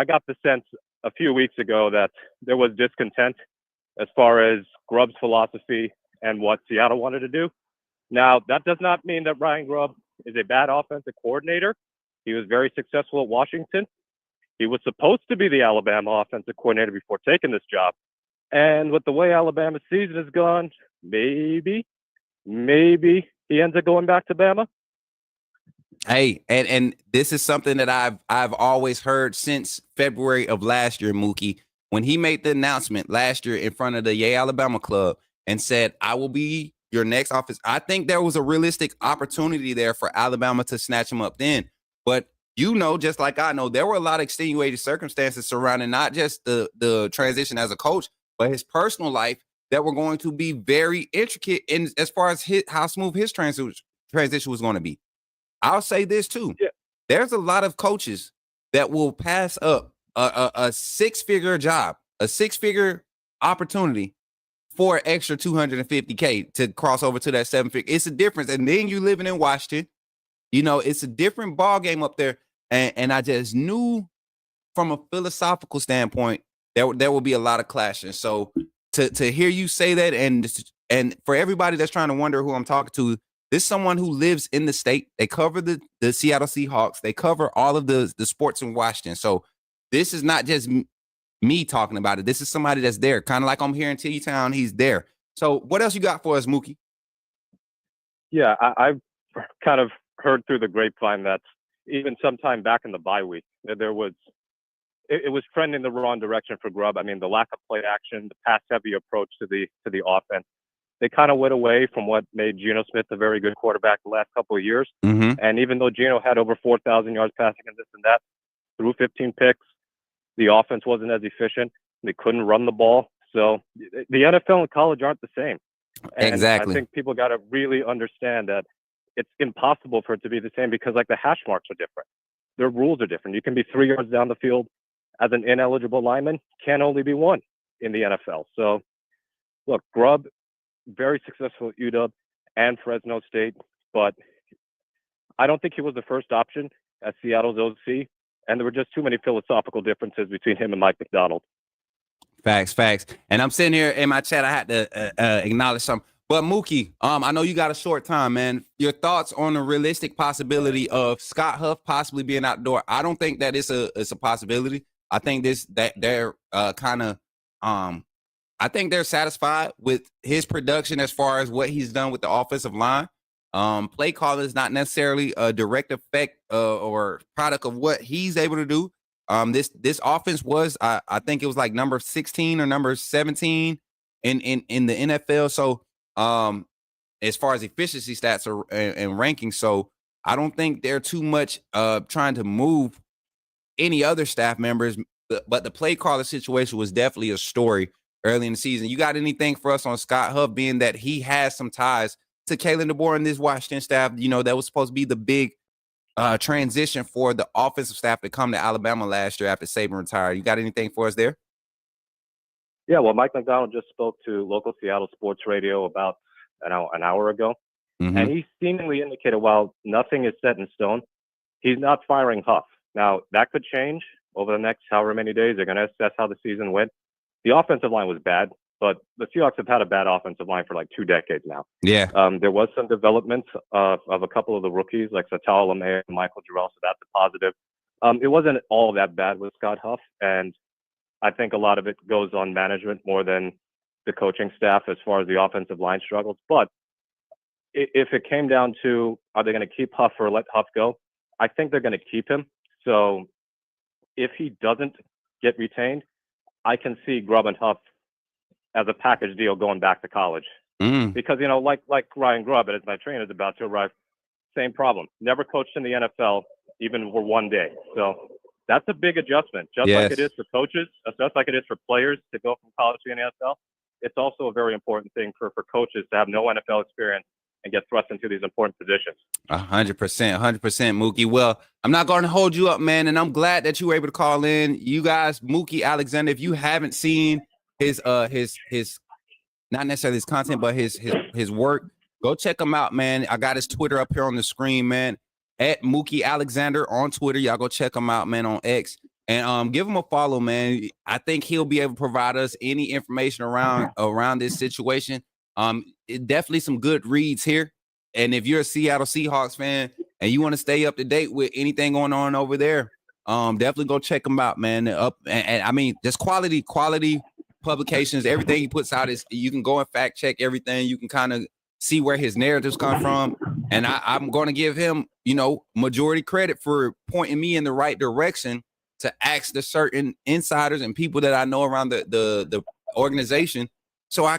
got the sense a few weeks ago that there was discontent as far as Grubb's philosophy and what Seattle wanted to do. Now, that does not mean that Ryan Grubb is a bad offensive coordinator. He was very successful at Washington. He was supposed to be the Alabama offensive coordinator before taking this job. And with the way Alabama's season has gone, maybe he ends up going back to Bama. Hey, and this is something that I've always heard since February of last year, Mookie, when he made the announcement last year in front of the Yay Alabama Club and said, I will be your next office. I think there was a realistic opportunity there for Alabama to snatch him up then. But just like I know, there were a lot of extenuating circumstances surrounding not just the transition as a coach, but his personal life that were going to be very intricate in as far as how smooth his transition was going to be. I'll say this too. Yeah. There's a lot of coaches that will pass up a six-figure job, a six-figure opportunity for an extra $250K to cross over to that seven-figure. It's a difference. And then you living in Washington, it's a different ball game up there. And I just knew from a philosophical standpoint, there will be a lot of clashing. So to hear you say that, and for everybody that's trying to wonder who I'm talking to, this is someone who lives in the state. They cover the Seattle Seahawks. They cover all of the sports in Washington. So this is not just me talking about it. This is somebody that's there. Kind of like I'm here in T-Town. He's there. So what else you got for us, Mookie? Yeah, I've kind of heard through the grapevine that even sometime back in the bye week, there was it was trending the wrong direction for Grubb. I mean, the lack of play action, the pass-heavy approach to the offense. They kind of went away from what made Geno Smith a very good quarterback the last couple of years. Mm-hmm. And even though Geno had over 4,000 yards passing and this and that, threw 15 picks, the offense wasn't as efficient. They couldn't run the ball. So the NFL and college aren't the same. And exactly. I think people got to really understand that it's impossible for it to be the same because, like, the hash marks are different. Their rules are different. You can be 3 yards down the field as an ineligible lineman, can only be one in the NFL. So, look, Grubb, very successful at UW and Fresno State, but I don't think he was the first option as Seattle's OC, and there were just too many philosophical differences between him and Mike McDonald. Facts. And I'm sitting here in my chat. I had to acknowledge something. But Mookie, I know you got a short time, man. Your thoughts on the realistic possibility of Scott Huff possibly being out the door? I don't think that it's a possibility. I think they're I think they're satisfied with his production as far as what he's done with the offensive line. Play calling is not necessarily a direct effect or product of what he's able to do. This offense was, I think it was like number 16 or number 17 in the NFL. So as far as efficiency stats and rankings, so I don't think they're too much trying to move any other staff members. But the play caller situation was definitely a story early in the season. You got anything for us on Scott Huff, being that he has some ties to Kalen DeBoer and this Washington staff? You know, that was supposed to be the big transition for the offensive staff to come to Alabama last year after Saban retired. You got anything for us there? Yeah, well, Mike McDonald just spoke to local Seattle sports radio about an hour ago, and he seemingly indicated while nothing is set in stone, he's not firing Huff. Now, that could change over the next however many days. They're going to assess how the season went. The offensive line was bad, but the Seahawks have had a bad offensive line for like 2 decades now. Yeah. There was some development of a couple of the rookies, like Satao LeMay and Michael Jarrell, so that's a positive. It wasn't all that bad with Scott Huff, and I think a lot of it goes on management more than the coaching staff as far as the offensive line struggles. But if it came down to, are they going to keep Huff or let Huff go? I think they're going to keep him. So if he doesn't get retained, I can see Grubb and Huff as a package deal going back to college. Because, you know, like Ryan Grubb, as my trainer is about to arrive, same problem. Never coached in the NFL, even for 1 day. So that's a big adjustment, just like it is for coaches, just like it is for players to go from college to the NFL. It's also a very important thing for coaches to have no NFL experience and get thrust into these important positions. 100%, Mookie. Well, I'm not going to hold you up, man, and I'm glad that you were able to call in. You guys, Mookie Alexander, if you haven't seen his not necessarily his content, but his work, go check him out, man. I got his Twitter up here on the screen, man, at Mookie Alexander on Twitter. Y'all go check him out, man, on X. And give him a follow, man. I think he'll be able to provide us any information around this situation. Definitely some good reads here. And if you're a Seattle Seahawks fan and you want to stay up to date with anything going on over there, definitely go check him out, man. And I mean, just quality publications. Everything he puts out is, you can go and fact check everything. You can kind of see where his narratives come from. And I'm going to give him, you know, majority credit for pointing me in the right direction to ask the certain insiders and people that I know around the organization. So I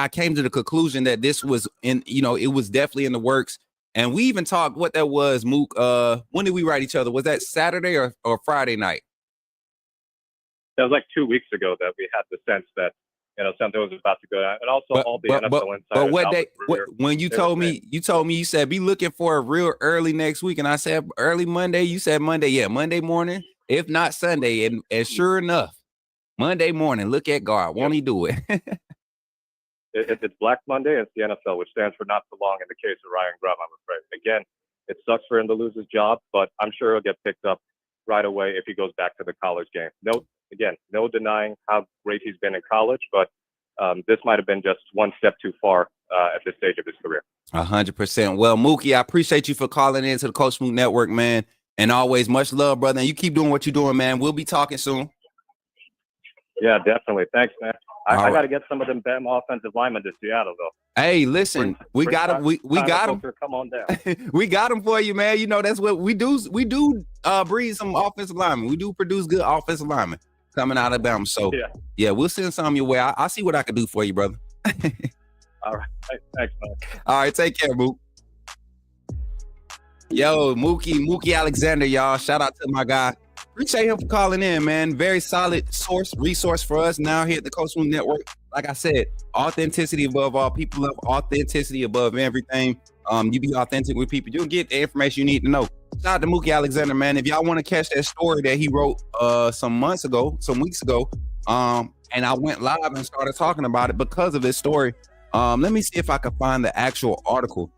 came to the conclusion that this was it was definitely in the works. And we even talked what that was, Mook. When did we write each other? Was that Saturday or Friday night? It was like 2 weeks ago that we had the sense that, you know, something was about to go down. And also all the NFL insiders. But what day, when you told me, you said, be looking for a real early next week. And I said early Monday. You said Monday. Yeah, Monday morning, if not Sunday. And sure enough, Monday morning, look at God. Won't he do it? It's Black Monday. It's the NFL, which stands for not so long in the case of Ryan Grubb, I'm afraid. Again, it sucks for him to lose his job, but I'm sure he'll get picked up right away if he goes back to the college game. No denying how great he's been in college, but this might have been just one step too far at this stage of his career. 100%. Well, Mookie, I appreciate you for calling in to the Coach Smook Network, man. And always much love, brother. And you keep doing what you're doing, man. We'll be talking soon. Yeah, definitely. Thanks, man. I got to get some of them Bama offensive linemen to Seattle, though. Hey, listen, we got them. We got them. Come on down. We got them for you, man. You know, that's what we do. We do breed some offensive linemen. We do produce good offensive linemen coming out of Alabama. So, yeah, we'll send some your way. I'll see what I can do for you, brother. All right. Thanks, man. All right. Take care, Mook. Yo, Mookie Alexander, y'all. Shout out to my guy. Appreciate him for calling in, man. Very solid resource for us now here at the Coach Smook Network. Like I said, authenticity above all. People love authenticity above everything. You be authentic with people, you'll get the information you need to know. Shout out to Mookie Alexander, man. If y'all want to catch that story that he wrote some weeks ago, and I went live and started talking about it because of this story. Let me see if I can find the actual article.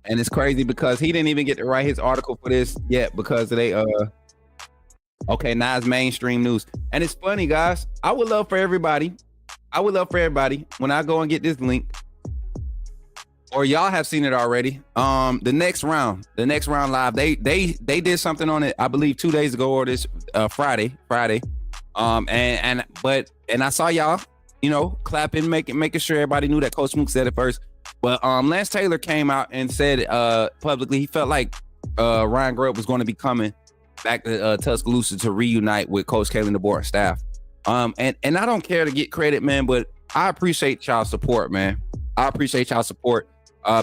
And it's crazy because he didn't even get to write his article for this yet because they okay, now it's mainstream news. And it's funny, guys. I would love for everybody when I go and get this link or y'all have seen it already. The next round live, they did something on it, I believe 2 days ago or this Friday. And I saw y'all, clapping, making sure everybody knew that Coach Smook said it first. But Lance Taylor came out and said publicly he felt like Ryan Grubb was going to be coming back to Tuscaloosa to reunite with Coach Kalen DeBoer and staff. And I don't care to get credit, man, but I appreciate y'all support, man. I appreciate y'all support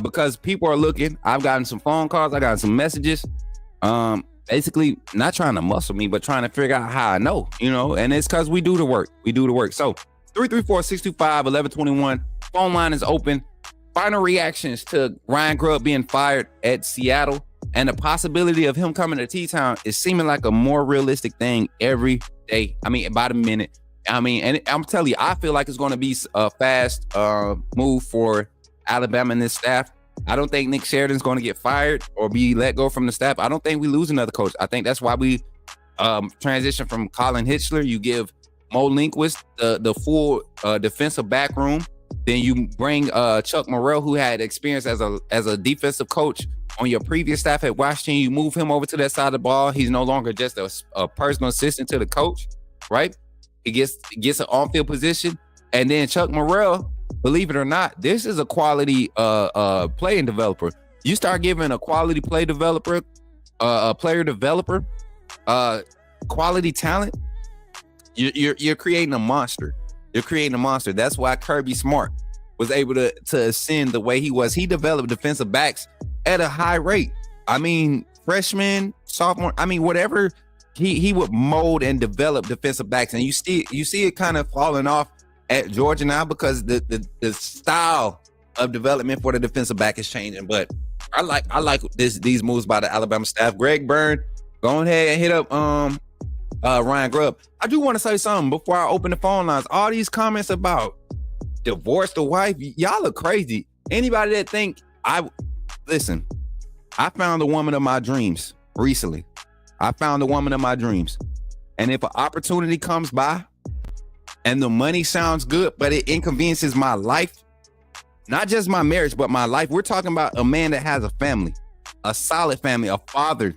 because people are looking. I've gotten some phone calls. I got some messages. Basically not trying to muscle me, but trying to figure out how I know, and it's because we do the work. So 334-625-1121. Phone line is open. Final reactions to Ryan Grubb being fired at Seattle and the possibility of him coming to T-Town is seeming like a more realistic thing every day. I mean, by the minute. And I'm telling you, I feel like it's going to be a fast move for Alabama and this staff. I don't think Nick Sheridan's going to get fired or be let go from the staff. I don't think we lose another coach. I think that's why we transition from Colin Hitchler. You give Mo Linquist the full defensive back room. Then you bring Chuck Morrell, who had experience as a defensive coach on your previous staff at Washington. You move him over to that side of the ball. He's no longer just a personal assistant to the coach, right? He gets an on-field position. And then Chuck Morrell, believe it or not, this is a quality playing developer. You start giving a quality play developer, a player developer, quality talent, you're creating a monster. You're creating a monster. That's why Kirby Smart was able to ascend the way he was. He developed defensive backs at a high rate. I mean, freshman, sophomore, whatever, he would mold and develop defensive backs. And you see it kind of falling off at Georgia now because the style of development for the defensive back is changing. But I like these moves by the Alabama staff. Greg Byrne, go ahead and hit up Ryan Grubb. I do want to say something before I open the phone lines. All these comments about divorce the wife, y'all are crazy. Anybody that think listen, I found the woman of my dreams recently. I found the woman of my dreams. And if an opportunity comes by and the money sounds good, but it inconveniences my life, not just my marriage, but my life. We're talking about a man that has a family, a solid family, a father,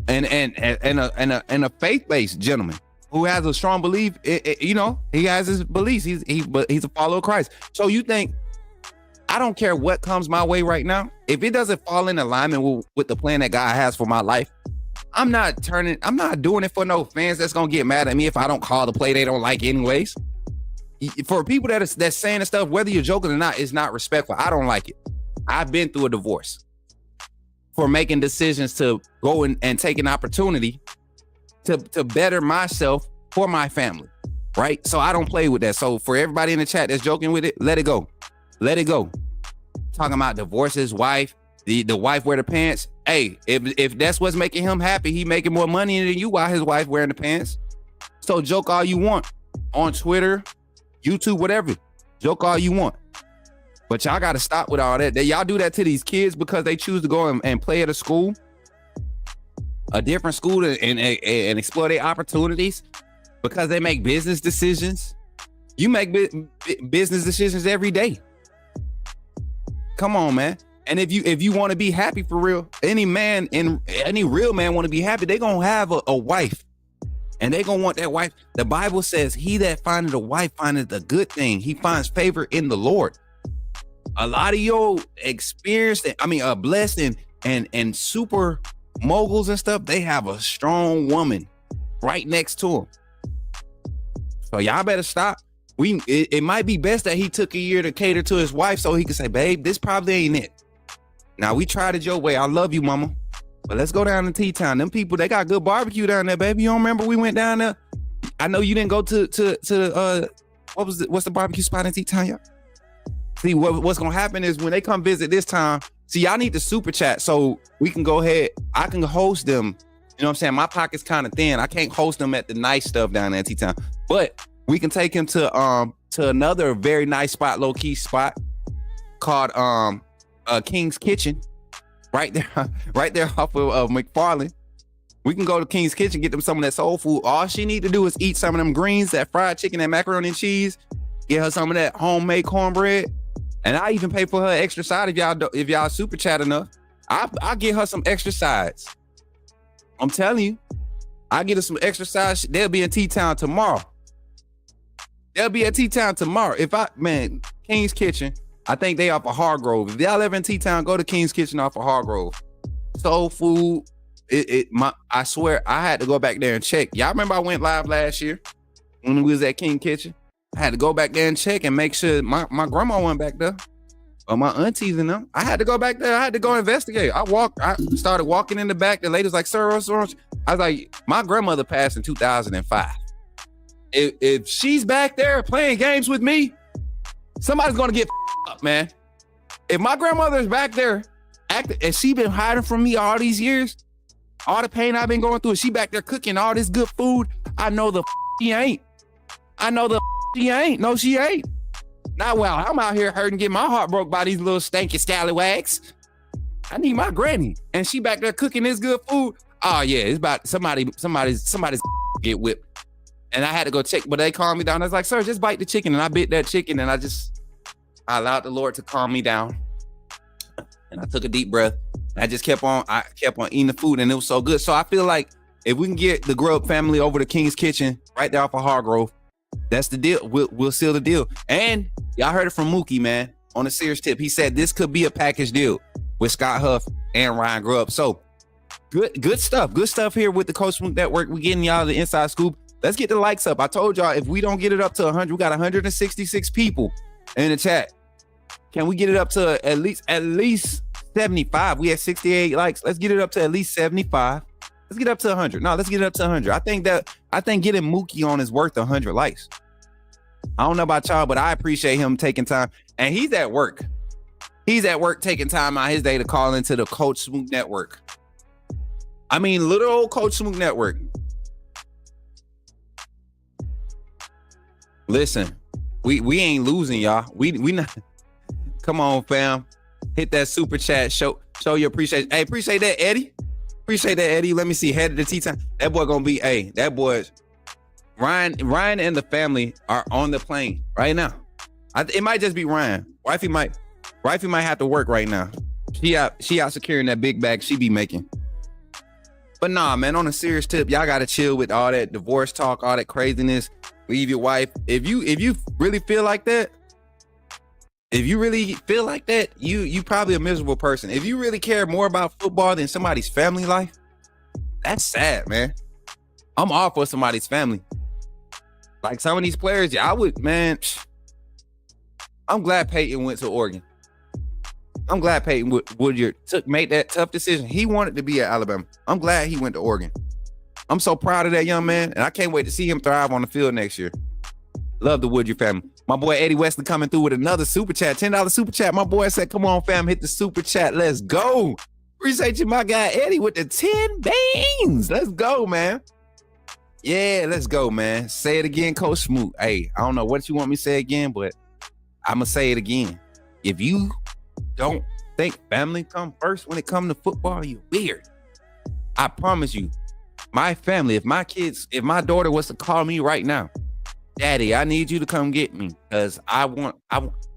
and a faith-based gentleman who has a strong belief. He has his beliefs. He's a follower of Christ. So you think, I don't care what comes my way right now. If it doesn't fall in alignment with the plan that God has for my life, I'm not doing it for no fans that's gonna get mad at me if I don't call the play they don't like anyways. For people that's saying the stuff, whether you're joking or not, it's not respectful. I don't like it. I've been through a divorce for making decisions to go and take an opportunity to better myself for my family, right? So I don't play with that. So for everybody in the chat that's joking with it, let it go. Let it go. Talking about divorce his wife, the wife wear the pants. Hey, if that's what's making him happy, he making more money than you while his wife wearing the pants. So joke all you want on Twitter, YouTube, whatever. Joke all you want. But y'all got to stop with all that. Y'all do that to these kids because they choose to go and play at a school, a different school, and explore their opportunities because they make business decisions. You make business decisions every day. Come on, man. And if you want to be happy for real, any real man want to be happy, they gonna have a wife. And they gonna want that wife. The Bible says, he that findeth a wife findeth a good thing. He finds favor in the Lord. A lot of your experienced, blessed and super moguls and stuff, they have a strong woman right next to them. So y'all better stop. It might be best that he took a year to cater to his wife so he could say, babe, this probably ain't it. Now we tried it your way. I love you, mama. But let's go down to T-Town. Them people, they got good barbecue down there, baby. You don't remember we went down there? I know you didn't go to what's the barbecue spot in T-Town, y'all? See, what's gonna happen is when they come visit this time, see, y'all need the super chat so we can go ahead. I can host them. You know what I'm saying? My pocket's kind of thin. I can't host them at the nice stuff down there at T-Town. But we can take him to another very nice spot, low-key spot called King's Kitchen. Right there off of McFarland. We can go to King's Kitchen, get them some of that soul food. All she need to do is eat some of them greens, that fried chicken, that macaroni and cheese. Get her some of that homemade cornbread. And I even pay for her extra side if y'all super chat enough. I'll get her some extra sides. I'm telling you, I get her some extra sides. They'll be in T-Town tomorrow. King's Kitchen, I think they off of Hargrove. If y'all ever in T-Town, go to King's Kitchen off of Hargrove. Soul food. I swear I had to go back there and check. Y'all remember I went live last year when we was at King Kitchen? I had to go back there and check and make sure my grandma went back there. Or my aunties and them. I had to go back there. I had to go investigate. I started walking in the back. The lady was like, sir, what's wrong? I was like, my grandmother passed in 2005. If she's back there playing games with me, somebody's gonna get up, man. If my grandmother's back there acting, and she been hiding from me all these years, all the pain I've been going through, she back there cooking all this good food, I know the she ain't. No, she ain't. Not while I'm out here hurting, getting my heart broke by these little stanky scallywags. I need my granny, and she back there cooking this good food. Oh yeah, it's about somebody's get whipped. And I had to go check, but they calmed me down. I was like, sir, just bite the chicken. And I bit that chicken, and I allowed the Lord to calm me down. And I took a deep breath. I kept on eating the food, and it was so good. So I feel like if we can get the Grubb family over to King's Kitchen right there off of Hargrove, that's the deal. We'll seal the deal. And y'all heard it from Mookie, man, on a serious tip. He said this could be a package deal with Scott Huff and Ryan Grubb. So good stuff. Good stuff here with the Coach Smook Network. We getting y'all the inside scoop. Let's get the likes up. I told y'all if we don't get it up to 100, we got 166 people in the chat. Can we get it up to at least 75? We had 68 likes. Let's get it up to at least 75. Let's get up to 100. No, let's get it up to 100. I think getting Mookie on is worth 100 likes. I don't know about y'all, but I appreciate him taking time. And he's at work. He's at work taking time out his day to call into the Coach Smook Network. I mean, little old Coach Smook Network. Listen, we ain't losing, y'all. We not. Come on, fam. Hit that super chat. Show your appreciation. Hey, appreciate that, Eddie. Appreciate that, Eddie. Let me see. Headed to T-Time. That boy gonna be, that boy, Ryan and the family are on the plane right now. It might just be Ryan. Wifey might have to work right now. She out securing that big bag she be making. But nah, man, on a serious tip, y'all gotta chill with all that divorce talk, all that craziness. Leave your wife. If you really feel like that, you probably a miserable person. If you really care more about football than somebody's family life, that's sad, man. I'm all for somebody's family. Like some of these players, I would, man. I'm glad Peyton went to Oregon. I'm glad Peyton Woodyard made that tough decision. He wanted to be at Alabama. I'm glad he went to Oregon. I'm so proud of that young man, and I can't wait to see him thrive on the field next year. Love the Woodyard family. My boy Eddie Wesley coming through with another super chat, $10 super chat. My boy said, come on, fam, hit the super chat. Let's go. Appreciate you, my guy Eddie, with the 10 beans. Let's go, man. Yeah, let's go, man. Say it again, Coach Smook. Hey, I don't know what you want me to say again, but I'm going to say it again. If you don't think family come first when it comes to football, you're weird. I promise you, my family, if my daughter was to call me right now, Daddy, I need you to come get me because I want,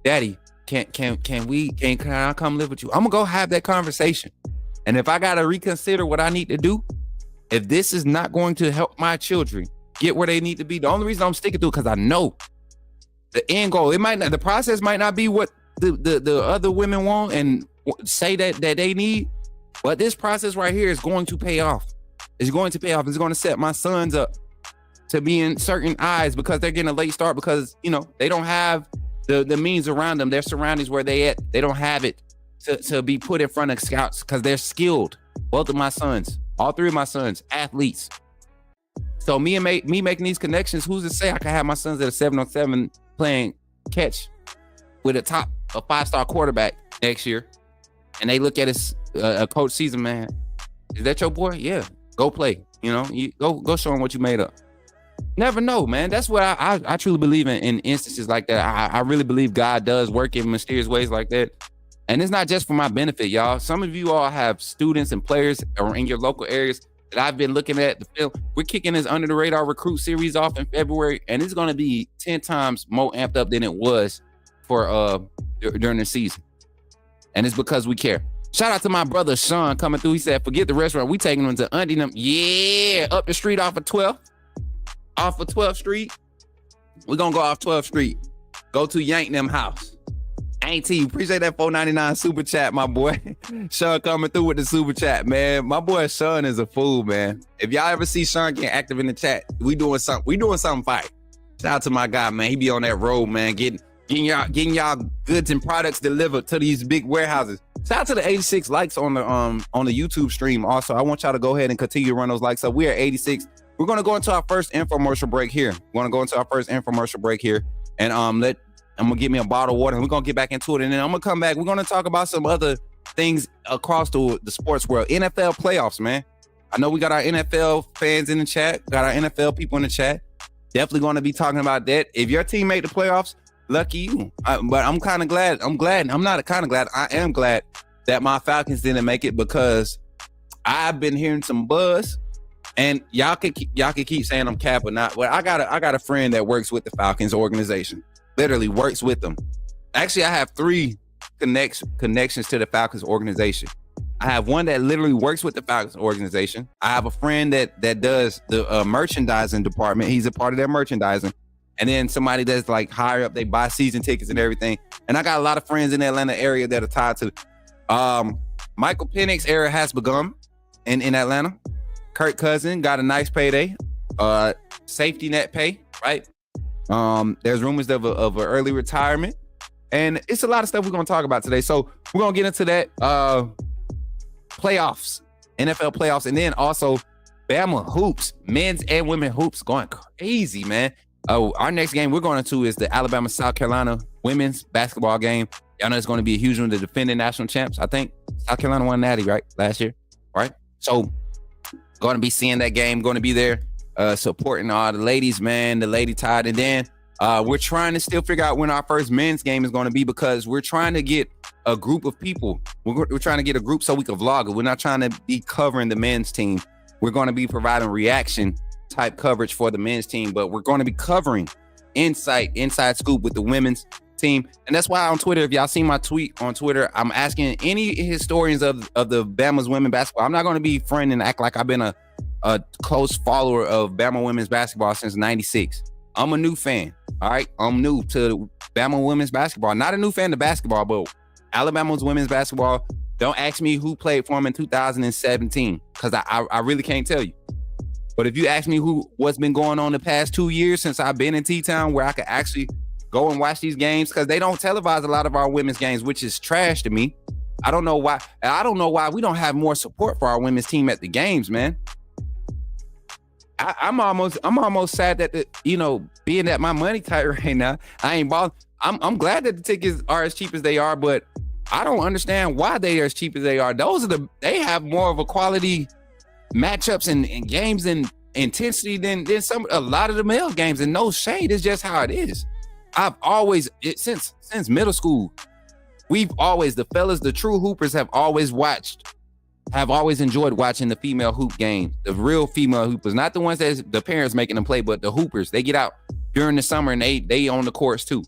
Daddy, can I come live with you? I'm gonna go have that conversation. And if I gotta reconsider what I need to do, if this is not going to help my children get where they need to be, the only reason I'm sticking to it because I know the end goal. The process might not be what the other women want and say that they need, but this process right here is going to pay off. It's going to pay off. It's going to set my sons up to be in certain eyes because they're getting a late start because, they don't have the means around them. Their surroundings where they at, they don't have it to be put in front of scouts because they're skilled. Both of my sons, all three of my sons, athletes. So me making these connections, who's to say I can have my sons at a 7-on-7 playing catch with a 5-star quarterback next year, and they look at us, a coach season, man, is that your boy? Yeah, go play. You go show him what you made up. Never know, man. That's what I truly believe in instances like that. I really believe God does work in mysterious ways like that. And it's not just for my benefit, y'all. Some of you all have students and players in your local areas that I've been looking at the film. We're kicking this Under the Radar Recruit series off in February, and it's going to be 10 times more amped up than it was for during the season. And it's because we care. Shout out to my brother Sean coming through. He said, forget the restaurant. We taking them to Auntie them. Yeah, up the street off of 12th. Off of 12th Street. We're going to go off 12th Street. Go to Yank them house. Auntie, appreciate that $4.99 super chat, my boy. Sean coming through with the super chat, man. My boy Sean is a fool, man. If y'all ever see Sean get active in the chat, we doing something fire. Shout out to my guy, man. He be on that road, man, getting y'all goods and products delivered to these big warehouses. Shout out to the 86 likes on the YouTube stream. Also, I want y'all to go ahead and continue to run those likes up. We are 86. We're gonna go into our first infomercial break here. And I'm gonna get me a bottle of water, and we're gonna get back into it. And then I'm gonna come back. We're gonna talk about some other things across the sports world. NFL playoffs, man. I know we got our NFL fans in the chat, got our NFL people in the chat. Definitely gonna be talking about that. If your team made the playoffs, lucky you. But I'm kind of glad. I am glad that my Falcons didn't make it, because I've been hearing some buzz, and y'all could keep saying I'm cap or not. Well, I got a friend that works with the Falcons organization. Literally works with them. Actually, I have 3 connections to the Falcons organization. I have one that literally works with the Falcons organization. I have a friend that does the merchandising department. He's a part of their merchandising. And then somebody that's like higher up, they buy season tickets and everything. And I got a lot of friends in the Atlanta area that are tied to Michael Penix era has begun in Atlanta. Kirk Cousins got a nice payday, safety net pay, right? There's rumors of an early retirement, and it's a lot of stuff we're going to talk about today. So we're going to get into that playoffs, NFL playoffs, and then also Bama hoops, men's and women hoops going crazy, man. Our next game we're going to is the Alabama-South Carolina women's basketball game. Y'all know it's going to be a huge one. The defending national champs, I think. South Carolina won natty, right? Last year, right? So going to be seeing that game, going to be there supporting all the ladies, man, the Lady Tide. And then we're trying to still figure out when our first men's game is going to be, because we're trying to get a group of people. We're trying to get a group so we can vlog it. We're not trying to be covering the men's team. We're going to be providing reaction type coverage for the men's team, but we're going to be covering inside scoop with the women's team. And that's why on Twitter, if y'all seen my tweet on Twitter, I'm asking any historians of the Bama's women basketball. I'm not going to be friend and act like I've been a close follower of Bama women's basketball since 96. I'm a new fan. All right. I'm new to Bama women's basketball. Not a new fan of basketball, but Alabama's women's basketball. Don't ask me who played for them in 2017, because I really can't tell you. But if you ask me what's been going on the past 2 years since I've been in T-Town, where I could actually go and watch these games, because they don't televise a lot of our women's games, which is trash to me. I don't know why. I don't know why we don't have more support for our women's team at the games, man. I'm almost sad that being that my money tight right now, I ain't balling. I'm glad that the tickets are as cheap as they are, but I don't understand why they are as cheap as they are. They have more of a quality matchups and games and intensity than a lot of the male games, and no shade, it's just how it is. I've always, since middle school, the fellas, the true hoopers have always enjoyed watching the female hoop games, the real female hoopers, not the ones that the parents making them play, but the hoopers. They get out during the summer and they on the courts too.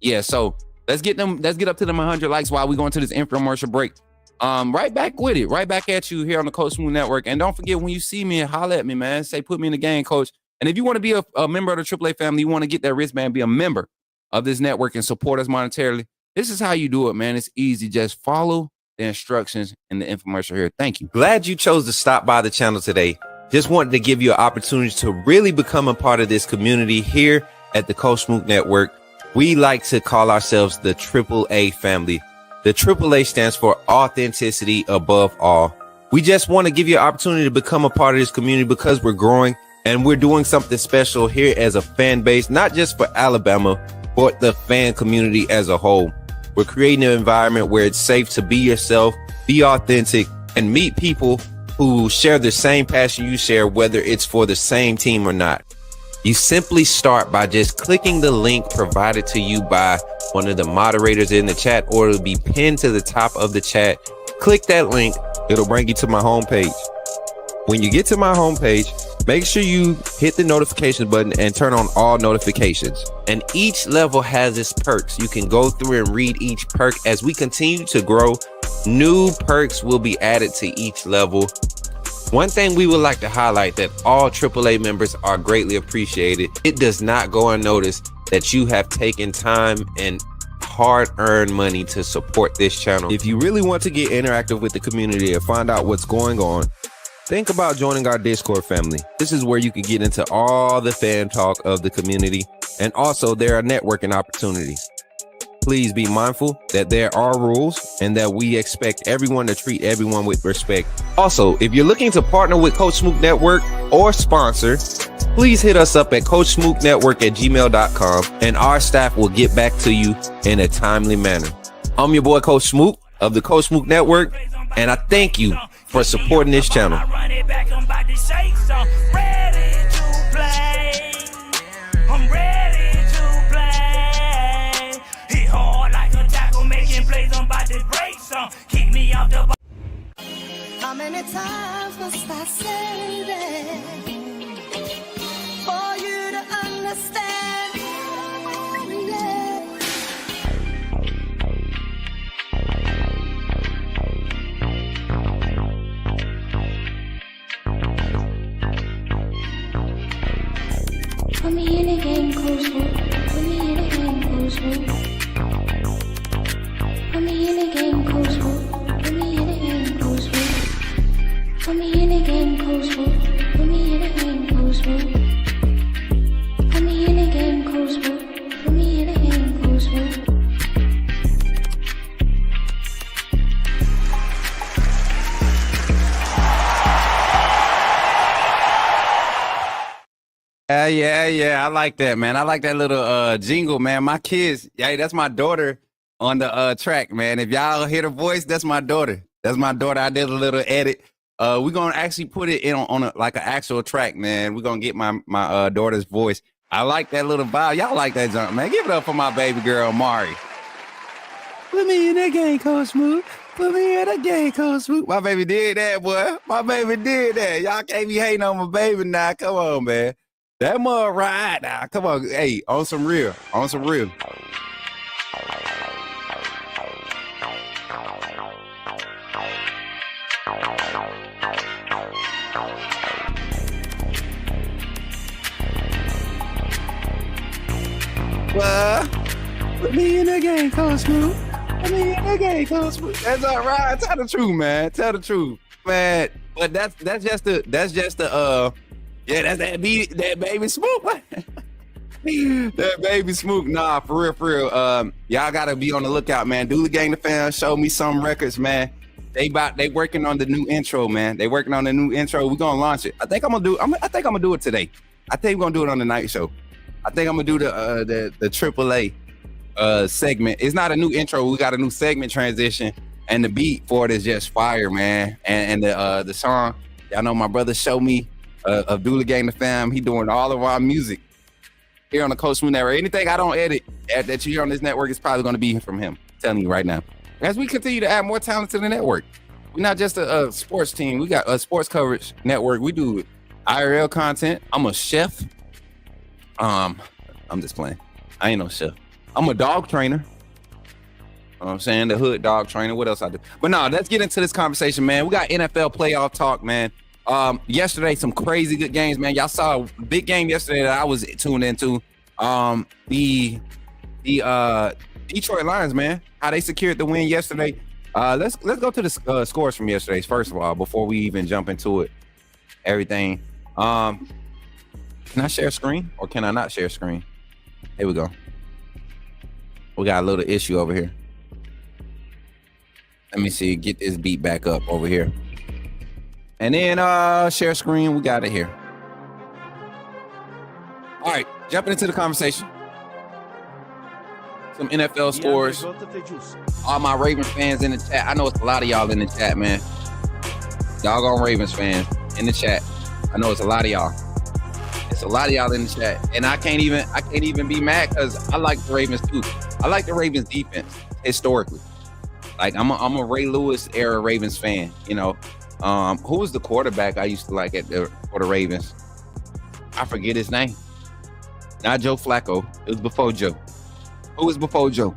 Yeah, so let's get up to them 100 likes while we go into this infomercial break. Right back with it, right back at you here on the Coach Smook Network. And don't forget, when you see me, holler at me, man. Say, put me in the game, coach. And if you want to be a member of the AAA family, you want to get that wristband, be a member of this network and support us monetarily, this is how you do it, man. It's easy. Just follow the instructions in the infomercial here. Thank you. Glad you chose to stop by the channel today. Just wanted to give you an opportunity to really become a part of this community here at the Coach Smook Network. We like to call ourselves the AAA family. The AAA stands for authenticity above all. We just want to give you an opportunity to become a part of this community, because we're growing and we're doing something special here as a fan base, not just for Alabama, but the fan community as a whole. We're creating an environment where it's safe to be yourself, be authentic, and meet people who share the same passion you share, whether it's for the same team or not. You simply start by just clicking the link provided to you by one of the moderators in the chat, or it'll be pinned to the top of the chat. Click that link. It'll bring you to my homepage. When you get to my homepage, Make sure you hit the notification button and turn on all notifications. And each level has its perks. You can go through and read each perk. As we continue to grow, new perks will be added to each level. One thing we would like to highlight that all AAA members are greatly appreciated. It does not go unnoticed that you have taken time and hard-earned money to support this channel. If you really want to get interactive with the community and find out what's going on, think about joining our Discord family. This is where you can get into all the fan talk of the community, and also there are networking opportunities. Please be mindful that there are rules and that we expect everyone to treat everyone with respect. Also, if you're looking to partner with Coach Smook Network or sponsor, please hit us up at coachsmooknetwork@gmail.com and our staff will get back to you in a timely manner. I'm your boy Coach Smook of the Coach Smook Network, and I thank you for supporting this channel. How many times must I say that for you to understand? Yeah. Put me in again, Coach Smook. Put me in again, Coach Smook. Put me in again, Coach Smook. Put me in again, Coach Smook. Put me in again, Coach Smook. Put me in again, Coach Smook. Put me in again, Coach Smook. Put me in again, Coach Smook. Yeah. I like that, man. I like that little jingle, man. My kids, yeah, that's my daughter on the track, man. If y'all hear the voice, that's my daughter. That's my daughter. I did a little edit. We're gonna actually put it in on a, like an actual track, man. We're gonna get my daughter's voice. I like that little vibe. Y'all like that jump, man. Give it up for my baby girl, Mari. Put me in that game, Coach Smook. Put me in that game, Coach Smook. My baby did that, boy. My baby did that. Y'all can't be hating on my baby now. Come on, man. That mud ride now. Come on. Hey, on some real. On some real. Put me in the game, Coach Smook. Put me in the game, Coach Smook. That's all right. Tell the truth, man. Tell the truth, man. But that's just the yeah, that's that baby Smook. That baby Smook. Nah, for real. Y'all gotta be on the lookout, man. Dooley Gang the Fam, show me some records, man. They working on the new intro, man. They working on the new intro. We're gonna launch it. I think I'm gonna do it today. I think we're gonna do it on the night show. I think I'm gonna do the AAA segment. It's not a new intro. We got a new segment transition, and the beat for it is just fire, man. And the song, y'all know my brother Show Me of Dooley Gang the Fam. He doing all of our music here on the Coach Smook Network. Anything I don't edit that you hear on this network is probably gonna be from him. I'm telling you right now. As we continue to add more talent to the network, we're not just a sports team. We got a sports coverage network. We do IRL content. I'm a chef. I'm just playing. I ain't no chef. I'm a dog trainer. You know what I'm saying? The hood dog trainer. What else I do? But no, let's get into this conversation, man. We got NFL playoff talk, man. Yesterday, some crazy good games, man. Y'all saw a big game yesterday that I was tuned into. The Detroit Lions, man. How they secured the win yesterday. Let's go to the scores from yesterday, first of all, before we even jump into it. Everything. Can I share screen or can I not share screen? Here we go. We got a little issue over here. Let me see. Get this beat back up over here. And then share screen. We got it here. All right. Jumping into the conversation. Some NFL scores. All my Ravens fans in the chat. I know it's a lot of y'all in the chat, man. Doggone Ravens fans in the chat. I know it's a lot of y'all. It's a lot of y'all in the chat. And I can't even be mad because I like the Ravens too. I like the Ravens defense historically. Like I'm a Ray Lewis era Ravens fan, you know. Who was the quarterback I used to like for the Ravens? I forget his name. Not Joe Flacco. It was before Joe. Who was before Joe?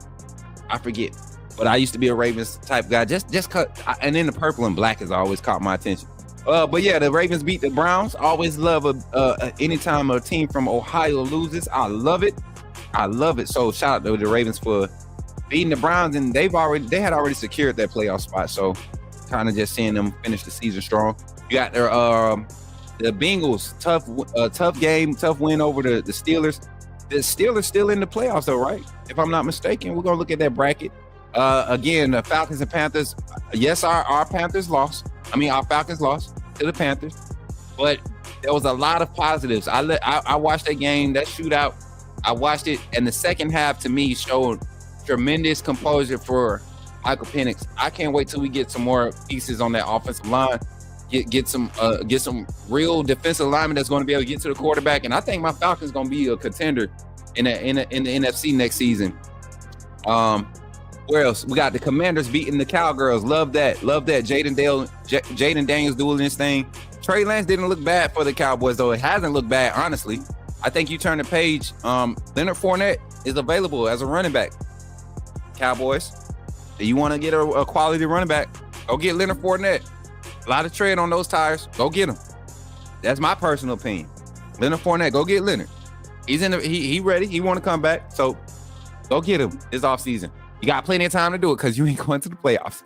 I forget. But I used to be a Ravens type guy. Just cut. And then the purple and black has always caught my attention. But yeah, the Ravens beat the Browns. Always love anytime a team from Ohio loses. I love it. I love it. So shout out to the Ravens for beating the Browns, and they had already secured that playoff spot. So kind of just seeing them finish the season strong. You got their the Bengals, tough game, tough win over the Steelers. The Steelers still in the playoffs though, right? If I'm not mistaken, we're gonna look at that bracket. Again, the Falcons and Panthers. Yes, our Panthers lost. Our Falcons lost to the Panthers, but there was a lot of positives. I watched that game, that shootout. I watched it, and the second half to me showed tremendous composure for Michael Penix. I can't wait till we get some more pieces on that offensive line. Get some real defensive linemen that's going to be able to get to the quarterback, and I think my Falcons going to be a contender in the NFC next season. Where else? We got the Commanders beating the Cowgirls. Love that. Jaden Daniels doing this thing. Trey Lance didn't look bad for the Cowboys, though. It hasn't looked bad, honestly. I think you turn the page. Leonard Fournette is available as a running back. Cowboys, if you want to get a quality running back, go get Leonard Fournette. A lot of tread on those tires. Go get him. That's my personal opinion. Leonard Fournette, go get Leonard. He's in he ready. He want to come back. So go get him this offseason. You got plenty of time to do it because you ain't going to the playoffs.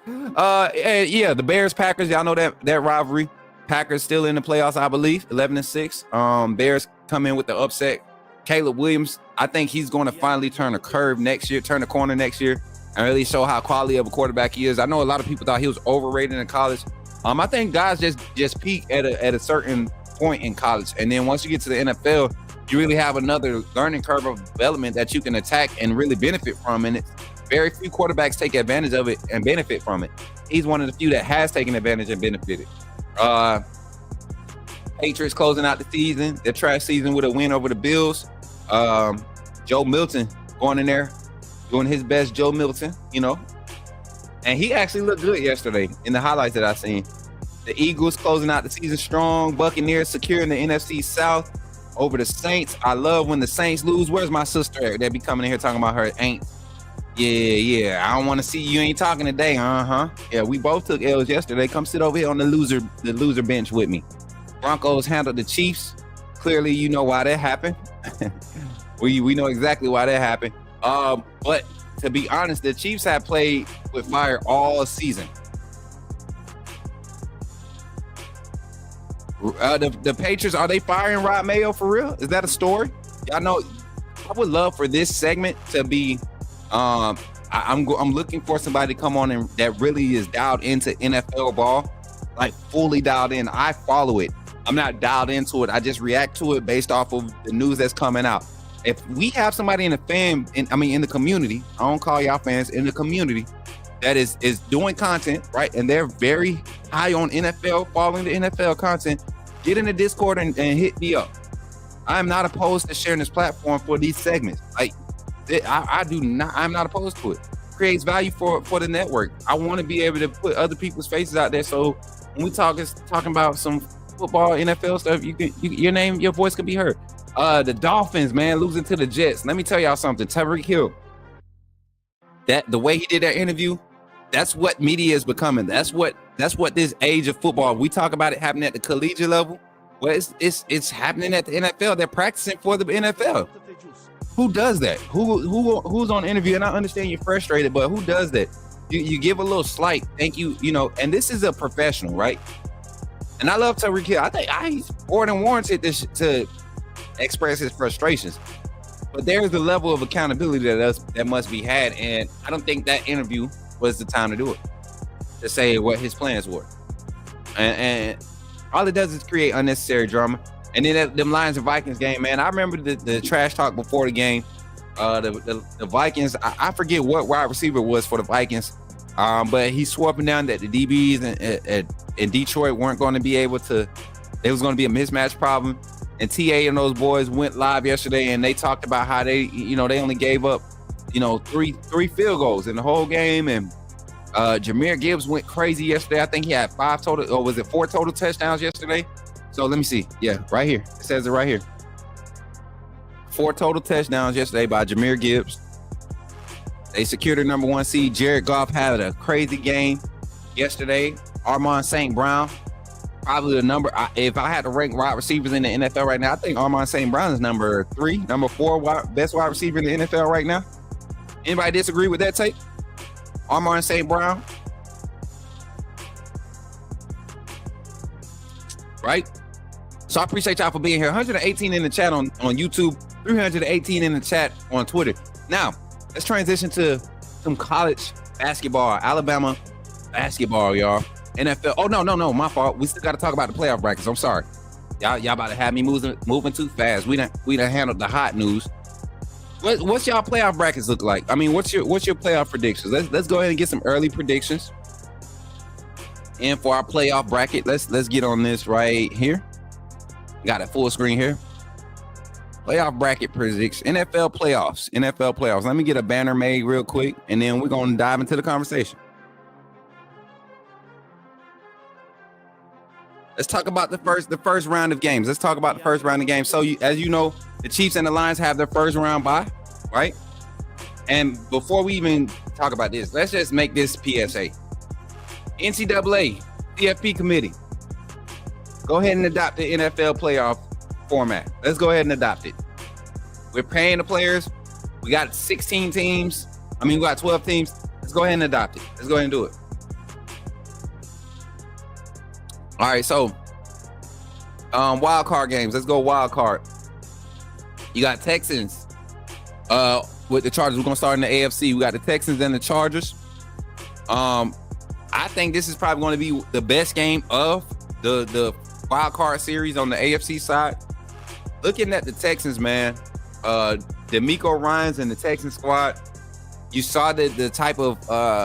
Yeah, the Bears Packers. Y'all know that rivalry. Packers still in the playoffs, I believe, 11-6. Bears come in with the upset. Caleb Williams, I think he's going to finally turn the corner next year, and really show how quality of a quarterback he is. I know a lot of people thought he was overrated in college. I think guys just peak at a certain point in college, and then once you get to the NFL, you really have another learning curve of development that you can attack and really benefit from. And it's very few quarterbacks take advantage of it and benefit from it. He's one of the few that has taken advantage and benefited. Patriots closing out the season, their trash season with a win over the Bills. Joe Milton going in there, doing his best Joe Milton, and he actually looked good yesterday in the highlights that I seen. The Eagles closing out the season strong. Buccaneers securing the NFC South over the Saints. I love when the Saints lose. Where's my sister that be coming in here talking about her ain't? Yeah. I don't want to see you ain't talking today. Yeah, we both took L's yesterday. Come sit over here on the loser bench with me. Broncos handled the Chiefs. Clearly, you know why that happened. We know exactly why that happened. But to be honest, the Chiefs have played with fire all season. The Patriots, are they firing Rod Mayo for real? Is that a story? Y'all know, I would love for this segment to be. I'm looking for somebody to come on and that really is dialed into NFL ball, like fully dialed in. I follow it. I'm not dialed into it. I just react to it based off of the news that's coming out. If we have somebody in the community, I don't call y'all fans, in the community that is doing content, right? And they're very high on NFL, following the NFL content, get in the Discord and hit me up. I'm not opposed to sharing this platform for these segments. Like, I'm not opposed to it. Creates value for the network. I want to be able to put other people's faces out there. So when we talking about some football, NFL stuff, your voice can be heard. The Dolphins, man, losing to the Jets. Let me tell y'all something. Tyreek Hill, the way he did that interview, that's what media is becoming. That's what this age of football. We talk about it happening at the collegiate level. Well, it's happening at the NFL. They're practicing for the NFL. Who does that? Who's on the interview? And I understand you're frustrated, but who does that? You give a little slight thank you, and this is a professional, right? And I love Tyreek Hill. I think he's more than warranted to express his frustrations. But there's a level of accountability that must be had, and I don't think that interview was the time to do it, to say what his plans were. And all it does is create unnecessary drama. And then them Lions and Vikings game, man, I remember the trash talk before the game. The Vikings, I forget what wide receiver it was for the Vikings, but he swore up and down that the DBs in Detroit weren't going to be able to, there was going to be a mismatch problem. And TA and those boys went live yesterday, and they talked about how they only gave up, three field goals in the whole game. And Jahmyr Gibbs went crazy yesterday. I think he had 5 total, or was it 4 total touchdowns yesterday? So let me see. Yeah, right here. It says it right here. 4 total touchdowns yesterday by Jahmyr Gibbs. They secured the number 1 seed. Jared Goff had a crazy game yesterday. Armon St. Brown, probably the number. If I had to rank wide receivers in the NFL right now, I think Armon St. Brown is number 3, number 4 best wide receiver in the NFL right now. Anybody disagree with that take? Armon St. Brown? Right? So I appreciate y'all for being here. 118 in the chat on YouTube, 318 in the chat on Twitter. Now, let's transition to some college basketball. Alabama basketball, y'all. NFL. Oh, no, my fault. We still got to talk about the playoff brackets. I'm sorry. Y'all about to have me moving too fast. We done handled the hot news. What's y'all playoff brackets look like? I mean, what's your playoff predictions? Let's go ahead and get some early predictions. And for our playoff bracket, let's get on this right here. Got it full screen here. Playoff bracket prediction. NFL playoffs. Let me get a banner made real quick, and then we're gonna dive into the conversation. Let's talk about the first round of games. So as you know, the Chiefs and the Lions have their first round bye, right? And before we even talk about this, let's just make this PSA. NCAA, CFP committee, go ahead and adopt the NFL playoff format. Let's go ahead and adopt it. We're paying the players. We got 16 teams. We got 12 teams. Let's go ahead and adopt it. Let's go ahead and do it. All right, so wild card games. Let's go wild card. You got Texans with the Chargers. We're gonna start in the AFC. We got the Texans and the Chargers. I think this is probably going to be the best game of the wild card series on the AFC side. Looking at the Texans, man, D'Amico Ryans and the Texans squad. You saw the type of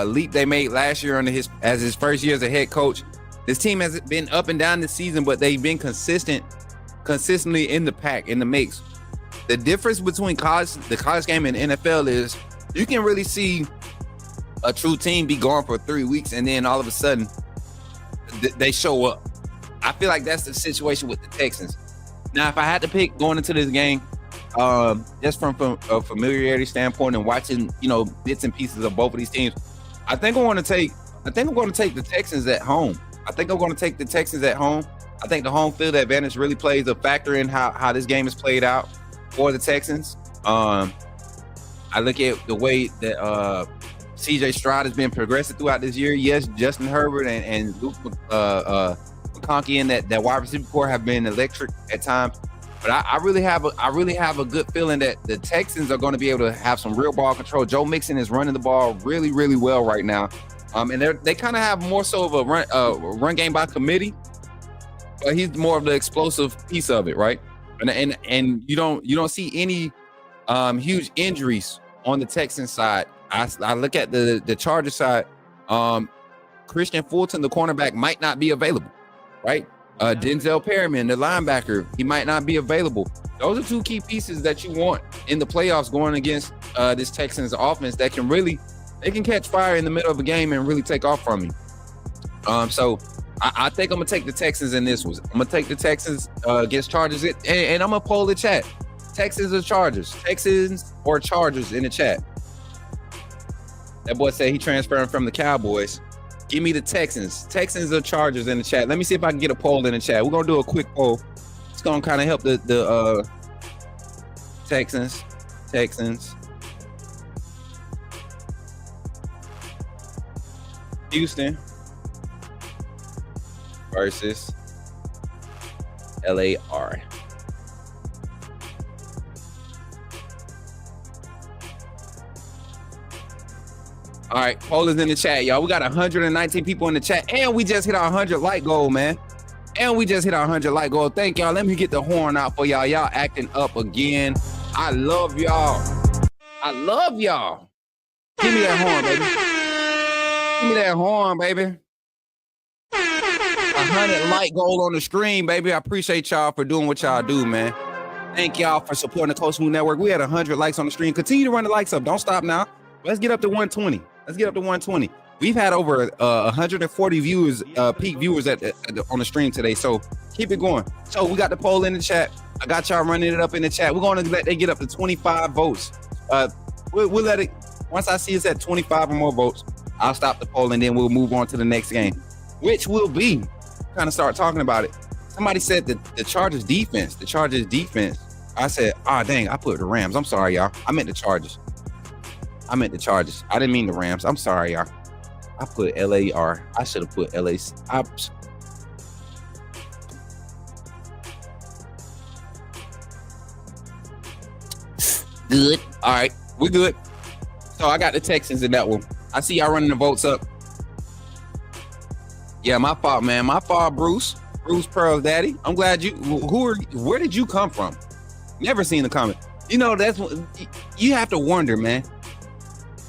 leap they made last year as his first year as a head coach. This team has been up and down this season, but they've been consistently in the pack, in the mix. The difference between the college game and NFL is you can really see a true team be gone for 3 weeks and then all of a sudden they show up. I feel like that's the situation with the Texans. Now, if I had to pick going into this game, just from a familiarity standpoint and watching, bits and pieces of both of these teams, I think I'm going to take the Texans at home. I think the home field advantage really plays a factor in how this game is played out for the Texans. I look at the way that CJ Stroud has been progressing throughout this year. Yes, Justin Herbert and Luke McConkey and that wide receiver core have been electric at times. But I really have a good feeling that the Texans are going to be able to have some real ball control. Joe Mixon is running the ball really, really well right now. And they kind of have more so of a run game by committee, but he's more of the explosive piece of it, right? And you don't see any huge injuries on the Texans side. I look at the Chargers side. Christian Fulton, the cornerback, might not be available, right? Denzel Perryman, the linebacker, he might not be available. Those are 2 key pieces that you want in the playoffs going against this Texans offense that they can catch fire in the middle of a game and really take off from you. So I think I'm gonna take the Texans in this one. I'm gonna take the Texans against Chargers, and I'm gonna poll the chat: Texans or Chargers? Texans or Chargers in the chat? That boy said he transferring from the Cowboys. Give me the Texans or Chargers in the chat. Let me see if I can get a poll in the chat. We're gonna do a quick poll. It's gonna kind of help the Texans. Houston versus LAR. All right, poll is in the chat, y'all. We got 119 people in the chat, and we just hit our 100 like goal, man. Thank y'all. Let me get the horn out for y'all. Y'all acting up again. I love y'all. Give me that horn, baby. 100 like goal on the screen, baby. I appreciate y'all for doing what y'all do, man. Thank y'all for supporting the Coach Smook Network. We had 100 likes on the stream. Continue to run the likes up. Don't stop now. Let's get up to 120. Let's get up to 120. We've had over 140 viewers, peak viewers on the stream today. So keep it going. So we got the poll in the chat. I got y'all running it up in the chat. We're going to let they get up to 25 votes. We'll let it, once I see it's at 25 or more votes, I'll stop the poll and then we'll move on to the next game, which will be, kind of start talking about it. Somebody said that the Chargers defense, I said, dang, I put the Rams. I'm sorry, y'all. I meant the Chargers. I didn't mean the Rams. I'm sorry, y'all. I put LAR. I should have put LA. Good. All right, we're good. So I got the Texans in that one. I see y'all running the votes up. Yeah, my fault, man. My fault, Bruce. Bruce Pearl's daddy. I'm glad you. Where did you come from? Never seen the comment. You know, that's what you have to wonder, man.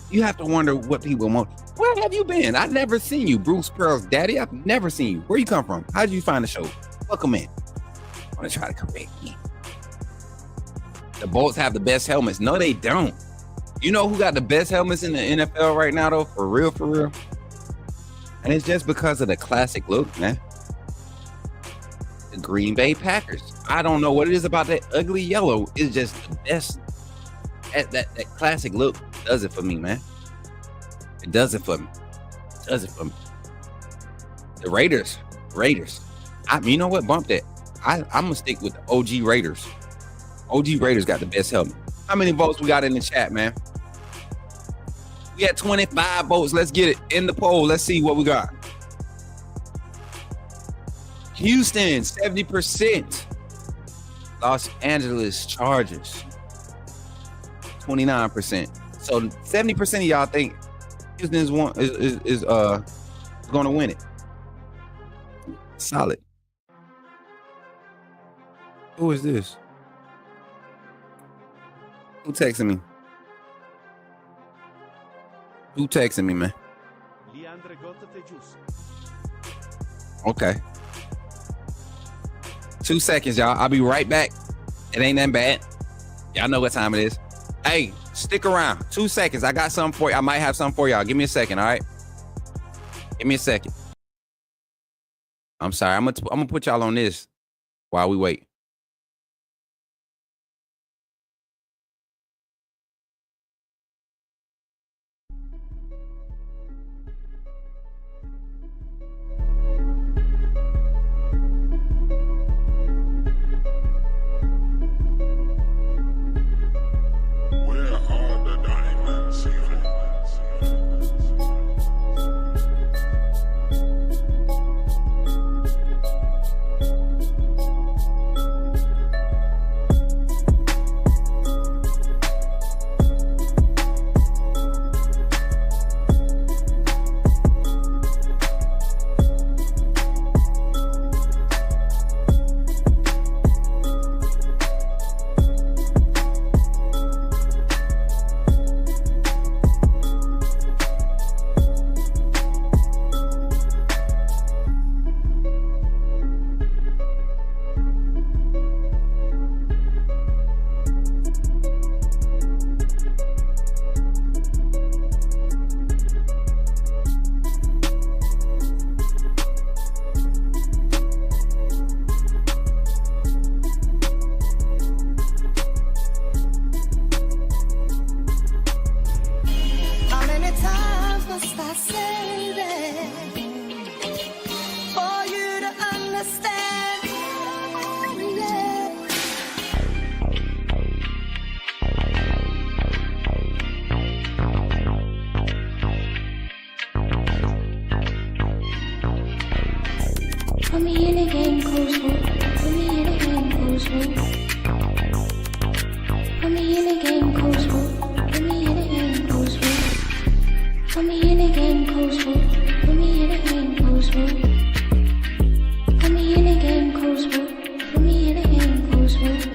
You have to wonder what people want. Where have you been? I've never seen you, Bruce Pearl's daddy. I've never seen you. Where you come from? How did you find the show? Welcome in. I want to try to correct me. The Bolts have the best helmets. No, they don't. You know who got the best helmets in the NFL right now, though? For real, for real. And it's just because of the classic look, man. The Green Bay Packers. I don't know what it is about that ugly yellow. It's just the best. That classic look does it for me, man. It does it for me. The Raiders. You know what? Bump that. I'm gonna stick with the OG Raiders. OG Raiders got the best helmet. How many votes we got in the chat, man? We had 25 votes. Let's get it in the poll. Let's see what we got. Houston, 70%. Los Angeles Chargers, 29%. So 70% of y'all think Houston is going to win it. Solid. Who is this? Who texting me? Who texting me, man? Okay. 2 seconds, y'all. I'll be right back. It ain't that bad. Y'all know what time it is. Hey, stick around. 2 seconds. I got something for you. I might have something for y'all. Give me a second, all right? Give me a second. I'm sorry. I'm gonna put y'all on this while we wait. Put me in again, Coach Smook. Put me in again, Coach Smook. Put me in again, Coach Smook. Put me in again, Coach Smook. Put me in again, Coach Smook. Put me in again, Coach Smook. Put me in again, Coach Smook. Put me in again, Coach Smook.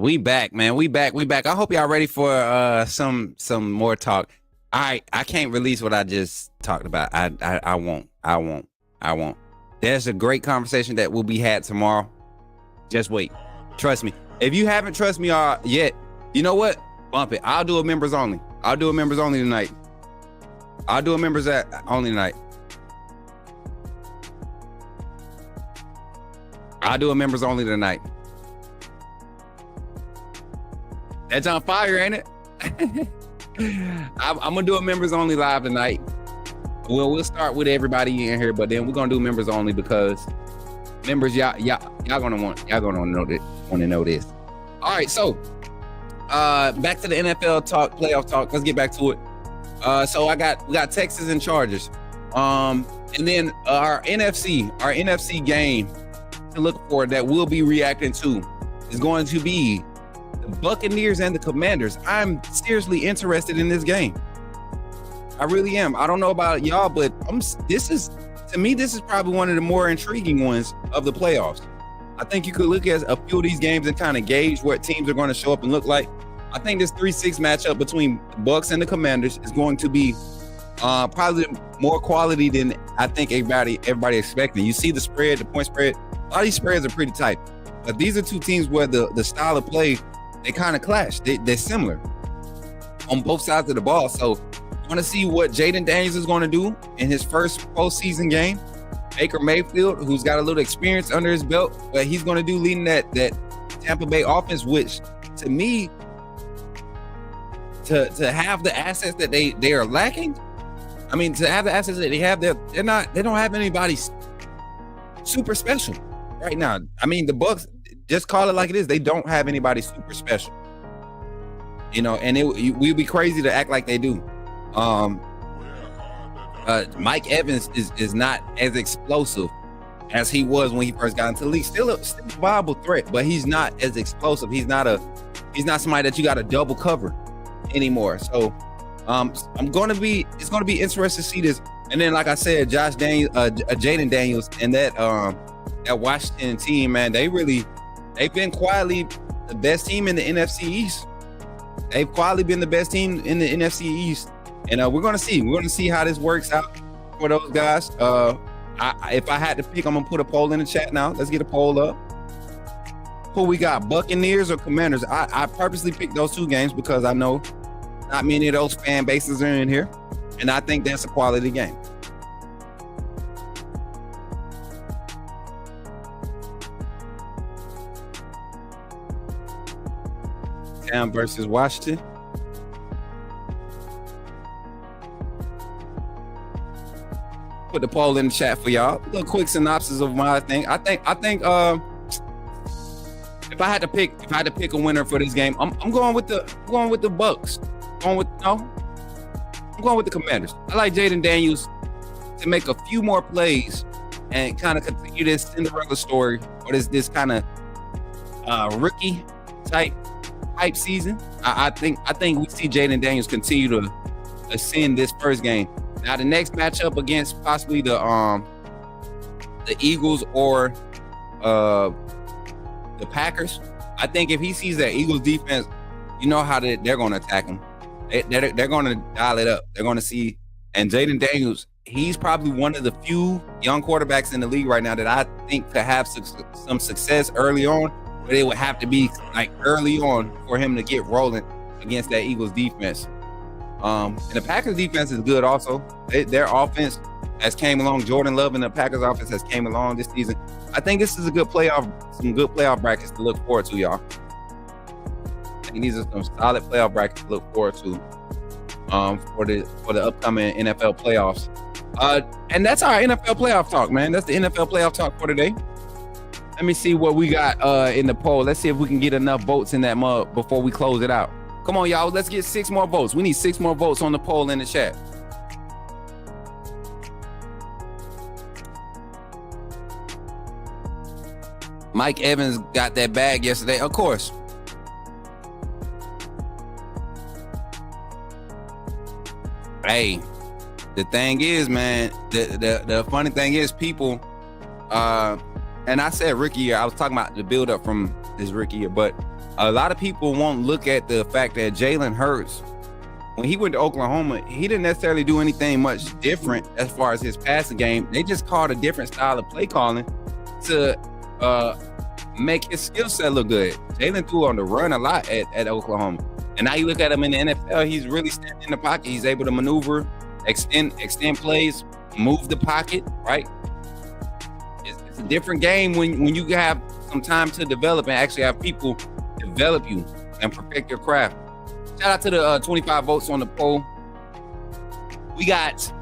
We back, man. We back. I hope y'all ready for some more talk. All right, I can't release what I just talked about. I won't. There's a great conversation that will be had tomorrow. Just wait. Trust me. If you haven't trust me yet, you know what? Bump it. I'll do a members only. I'll do a members only tonight. I'll do a members only tonight. I'll do a members only tonight. That's on fire, ain't it? I'm gonna do a members only live tonight. We'll start with everybody in here, but then we're gonna do members only because members, y'all gonna want to know this. All right, so back to the NFL talk, playoff talk. Let's get back to it. So we got Texas and Chargers, and then our NFC game to look for that we'll be reacting to is going to be the Buccaneers and the Commanders. I'm seriously interested in this game. I really am. I don't know about y'all, but this is probably one of the more intriguing ones of the playoffs. I think you could look at a few of these games and kind of gauge what teams are going to show up and look like. I think this 3-6 matchup between the Bucs and the Commanders is going to be probably more quality than I think everybody expecting. You see the spread, the point spread. A lot of these spreads are pretty tight, but these are two teams where the style of play, they kind of clash. They're similar on both sides of the ball. So I want to see what Jaden Daniels is going to do in his first postseason game. Baker Mayfield, who's got a little experience under his belt, but he's going to do leading that Tampa Bay offense, which to me, to have the assets that they are lacking. I mean, to have the assets that they have, they don't have anybody super special right now. I mean, the Bucs, just call it like it is. They don't have anybody super special, and we'd be crazy to act like they do. Mike Evans is not as explosive as he was when he first got into the league. Still a viable threat, but he's not as explosive. He's not somebody that you got to double cover anymore. So it's going to be interesting to see this. And then, like I said, Jaden Daniels and that Washington team, man, they've been quietly the best team in the NFC East. They've quietly been the best team in the NFC East. And we're going to see how this works out for those guys. If I had to pick, I'm going to put a poll in the chat now. Let's get a poll up. Who we got, Buccaneers or Commanders? I purposely picked those two games because I know not many of those fan bases are in here. And I think that's a quality game. Town versus Washington. Put the poll in the chat for y'all. A little quick synopsis of my thing. I think if I had to pick a winner for this game, I'm going with the Bucs. I'm going with the Commanders. I like Jaden Daniels to make a few more plays and kind of continue this Cinderella story or this kind of rookie type season. I think we see Jaden Daniels continue to ascend this first game. Now the next matchup against possibly the Eagles or the Packers, I think if he sees that Eagles defense, you know how they're going to attack him. They're going to dial it up. They're going to see. And Jaden Daniels, he's probably one of the few young quarterbacks in the league right now that I think could have some success early on, but it would have to be like early on for him to get rolling against that Eagles defense. And the Packers defense is good also. Their offense has came along. Jordan Love and the Packers offense has came along this season. I think this is some good playoff brackets to look forward to, y'all. I think these are some solid playoff brackets to look forward to for the upcoming NFL playoffs. And that's our NFL playoff talk, man. That's the NFL playoff talk for today. Let me see what we got in the poll. Let's see if we can get enough votes in that mug before we close it out. Come on, y'all. Let's get 6 more votes. We need 6 more votes on the poll in the chat. Mike Evans got that bag yesterday, of course. Hey, the thing is, man, the funny thing is people, and I said rookie year, I was talking about the build up from this rookie year, but a lot of people won't look at the fact that Jalen Hurts when he went to Oklahoma, he didn't necessarily do anything much different as far as his passing game. They just called a different style of play calling to make his skill set look good. Jalen threw on the run a lot at Oklahoma. And now you look at him in the NFL, he's really standing in the pocket. He's able to maneuver, extend plays, move the pocket, right? It's a different game when you have some time to develop and actually have people develop you and perfect your craft. Shout out to the 25 votes on the poll. We got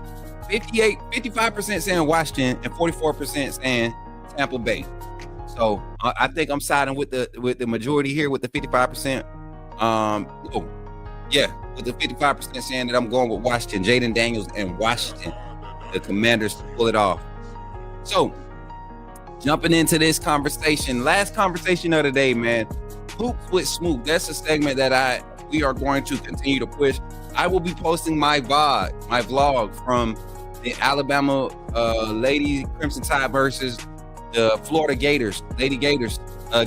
55% saying Washington and 44% saying Tampa Bay. So I think I'm siding with the majority here with the 55%. With the 55% saying that I'm going with Washington, Jaden Daniels and Washington, the Commanders, to pull it off. So jumping into this conversation, last conversation of the day, man. Hoops with Smook. That's a segment that we are going to continue to push. I will be posting my vlog from the Alabama Lady Crimson Tide versus the Florida Gators, Lady Gators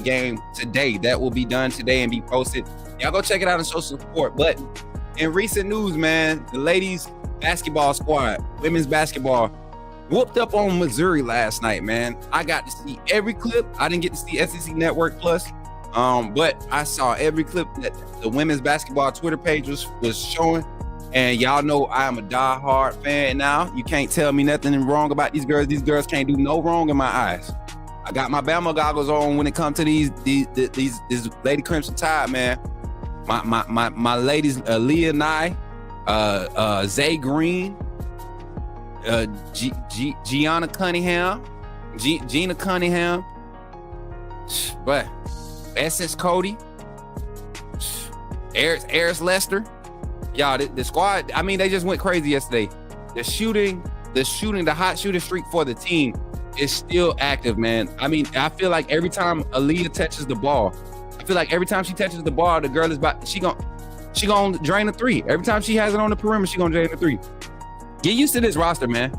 game today. That will be done today and be posted. Y'all go check it out on social support. But in recent news, man, the ladies basketball squad, women's basketball, whooped up on Missouri last night, man. I got to see every clip. I didn't get to see SEC Network Plus, but I saw every clip that the women's basketball Twitter page was showing. And y'all know I'm a diehard fan now. You can't tell me nothing wrong about these girls. These girls can't do no wrong in my eyes. I got my Bama goggles on when it comes to these Lady Crimson Tide, man. My ladies, Leah Nye, Zay Green, Gina Cunningham, but SS Cody, Eris Lester. Y'all, the squad, I mean, they just went crazy yesterday. The hot shooting streak for the team is still active, man. I mean, I feel like every time Aaliyah touches the ball, the girl is she gonna drain a three. Every time she has it on the perimeter, she gonna drain a three. Get used to this roster, man.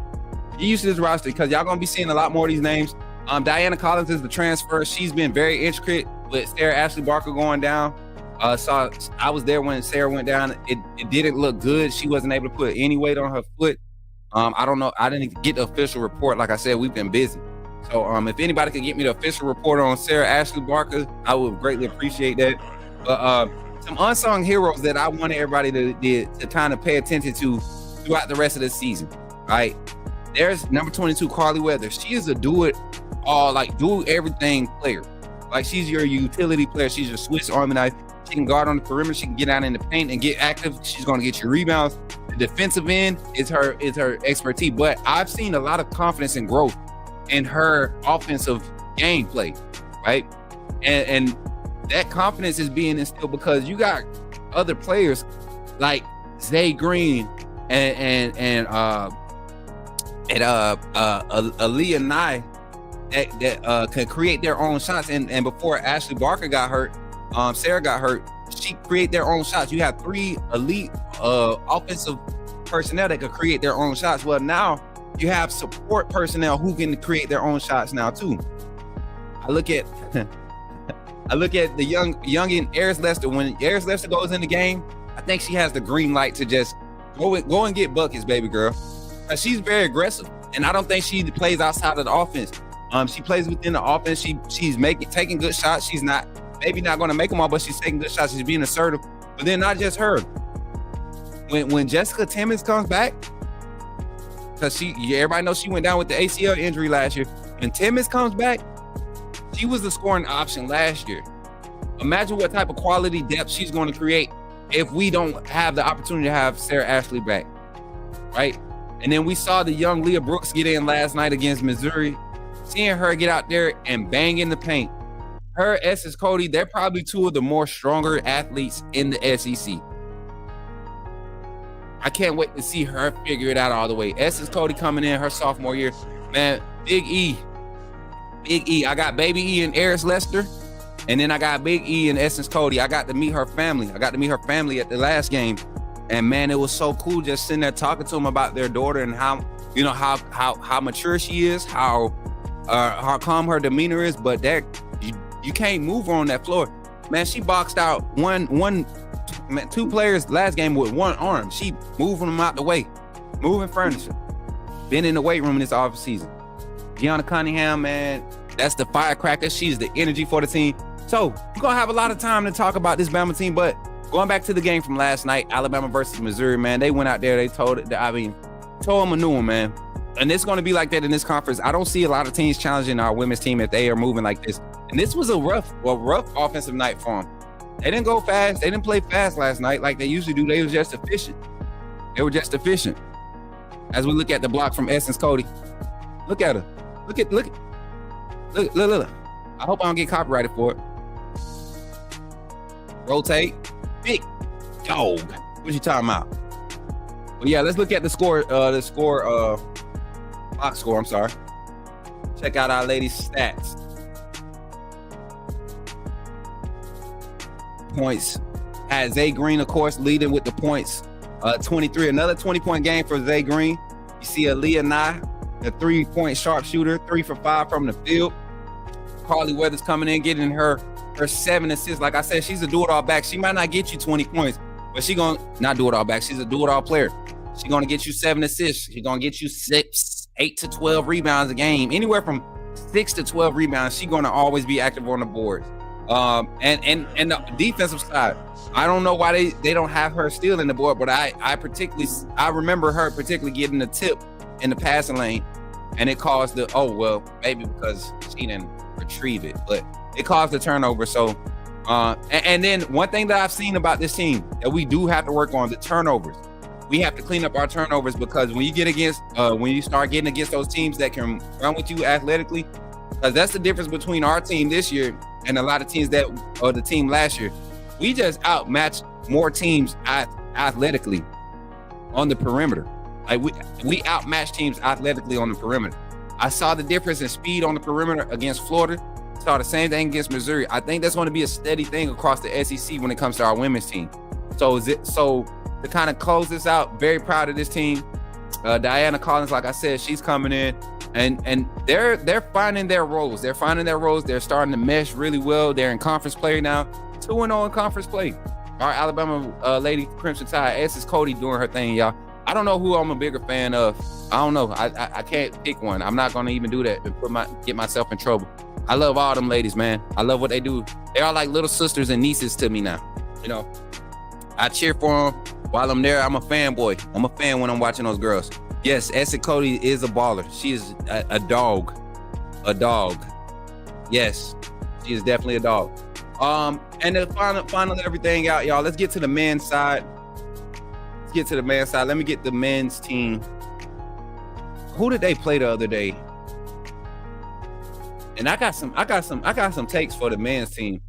Get used to this roster because y'all gonna be seeing a lot more of these names. Diana Collins is the transfer. She's been very intricate with Sarah Ashley Barker going down. I was there when Sarah went down. It didn't look good. She wasn't able to put any weight on her foot. I don't know. I didn't get the official report. Like I said, we've been busy. So if anybody could get me the official report on Sarah Ashley Barker, I would greatly appreciate that. But some unsung heroes that I wanted everybody to kind of pay attention to throughout the rest of the season. Right? There's number 22, Carly Weathers. She is a do everything player. Like, she's your utility player. She's your Swiss Army knife. She can guard on the perimeter. She can get out in the paint and get active. She's going to get you rebounds. The defensive end is her expertise. But I've seen a lot of confidence and growth in her offensive gameplay, right? And that confidence is being instilled because you got other players like Zay Green and Aaliyah Nye that can create their own shots. And before Ashley Barker got hurt, Sarah got hurt, she create their own shots. You have three elite offensive personnel that could create their own shots. Well, now you have support personnel who can create their own shots now too. I look at the youngin Eris Lester. When Eris Lester goes in the game, I think she has the green light to just go and get buckets, baby girl. She's very aggressive, and I don't think she plays outside of the offense. She plays within the offense. She's taking good shots. She's maybe not going to make them all, but she's taking good shots. She's being assertive. But then not just her. When Jessica Timmons comes back, because everybody knows she went down with the ACL injury last year. When Timmons comes back, she was the scoring option last year. Imagine what type of quality depth she's going to create if we don't have the opportunity to have Sarah Ashley back, right? And then we saw the young Leah Brooks get in last night against Missouri. Seeing her get out there and bang in the paint. Her, Essence Cody, they're probably two of the more stronger athletes in the SEC. I can't wait to see her figure it out all the way. Essence Cody coming in her sophomore year. Man, Big E. I got Baby E and Eris Lester. And then I got Big E and Essence Cody. I got to meet her family. at the last game. And man, it was so cool just sitting there talking to them about their daughter and how mature she is, how calm her demeanor is. But that you can't move her on that floor. Man, she boxed out one man, 2 players last game with 1 arm. She moving them out the way, moving furniture. Been in the weight room this off season. Gianna Cunningham, man, that's the firecracker. She's the energy for the team. So we're gonna have a lot of time to talk about this Bama team. But going back to the game from last night, Alabama versus Missouri, man, they went out there. They told them a new one, man. And it's gonna be like that in this conference. I don't see a lot of teams challenging our women's team if they are moving like this. And this was a rough offensive night for them. They didn't go fast. They didn't play fast last night like they usually do. They were just efficient. As we look at the block from Essence Cody, look at her. Look. I hope I don't get copyrighted for it. Rotate. Big dog. What you talking about? Well, yeah, let's look at the score. Box score. I'm sorry. Check out our ladies' stats. Points. Had Zay Green, of course, leading with the points. 23. Another 20-point game for Zay Green. You see Aaliyah Nye, the 3-point sharpshooter, 3 for 5 from the field. Carly Weathers coming in, getting her 7 assists. Like I said, she's a do-it-all back. She might not get you 20 points, but she gonna not do it all back. She's a do-it-all player. She's gonna get you 7 assists. She's gonna get you 8 to 12 rebounds a game. Anywhere from 6 to 12 rebounds. She's gonna always be active on the boards. And the defensive side, I don't know why they don't have her stealing the board, but I remember her particularly getting the tip in the passing lane, and it caused maybe because she didn't retrieve it, but it caused the turnover. So and then one thing that I've seen about this team that we do have to work on, the turnovers. We have to clean up our turnovers, because when you start getting against those teams that can run with you athletically, because that's the difference between our team this year and a lot of teams the team last year. We just outmatched more teams athletically on the perimeter. Like we outmatched teams athletically on the perimeter. I saw the difference in speed on the perimeter against Florida. Saw the same thing against Missouri. I think that's going to be a steady thing across the SEC when it comes to our women's team. So to kind of close this out, very proud of this team. Diana Collins, like I said, she's coming in. And they're finding their roles. They're starting to mesh really well. They're in conference play now. 2-0 in conference play. Our Alabama lady Crimson Tide, Essence Cody, doing her thing, y'all. I don't know who I'm a bigger fan of. I don't know. I can't pick one. I'm not gonna even do that and get myself in trouble. I love all them ladies, man. I love what they do. They are like little sisters and nieces to me now. You know, I cheer for them while I'm there. I'm a fanboy. I'm a fan when I'm watching those girls. Yes, Essence Cody is a baller. She is a dog. A dog. Yes, she is definitely a dog. And then finally everything out, y'all. Let's get to the men's side. Let me get the men's team. Who did they play the other day? And I got some takes for the men's team,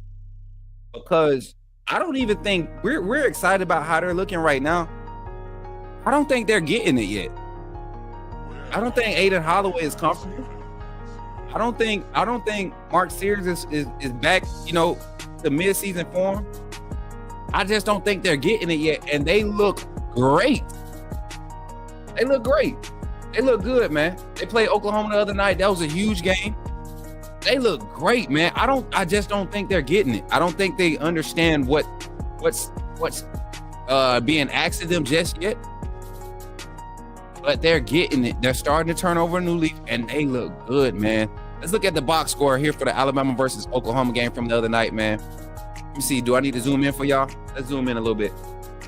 because I don't even think we're excited about how they're looking right now. I don't think they're getting it yet. I don't think Aiden Holloway is comfortable. I don't think Mark Sears is back, to mid-season form. I just don't think they're getting it yet, and they look great. They look good, man. They played Oklahoma the other night. That was a huge game. They look great, man. I just don't think they're getting it. I don't think they understand what's being asked of them just yet. But they're getting it. They're starting to turn over a new leaf, and they look good, man. Let's look at the box score here for the Alabama versus Oklahoma game from the other night, man. Let me see. Do I need to zoom in for y'all? Let's zoom in a little bit.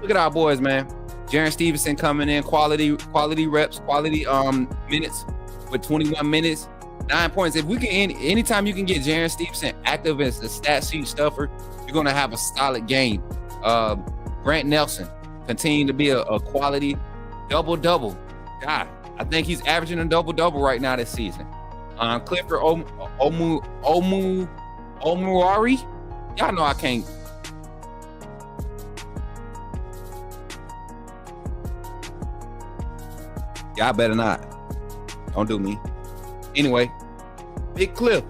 Look at our boys, man. Jaren Stevenson coming in, quality reps, quality minutes with 21 minutes, 9 points. If we can, anytime you can get Jaren Stevenson active as a stat sheet stuffer, you're gonna have a solid game. Grant Nelson continue to be a quality double-double. God, I think he's averaging a double-double right now this season. Clifford Omuari. Y'all know I can't. Y'all better not. Don't do me. Anyway, Big Cliff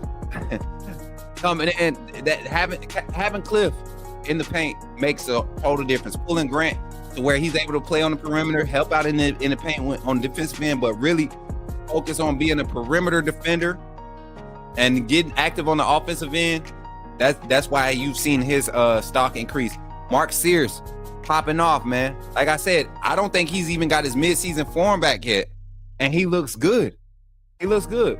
coming in. That having Cliff in the paint makes a total difference. Pulling Grant to where he's able to play on the perimeter, help out in the paint on the defensive end, but really focus on being a perimeter defender and getting active on the offensive end. That's why you've seen his stock increase. Mark Sears popping off, man. Like I said, I don't think he's even got his midseason form back yet, and he looks good. He looks good.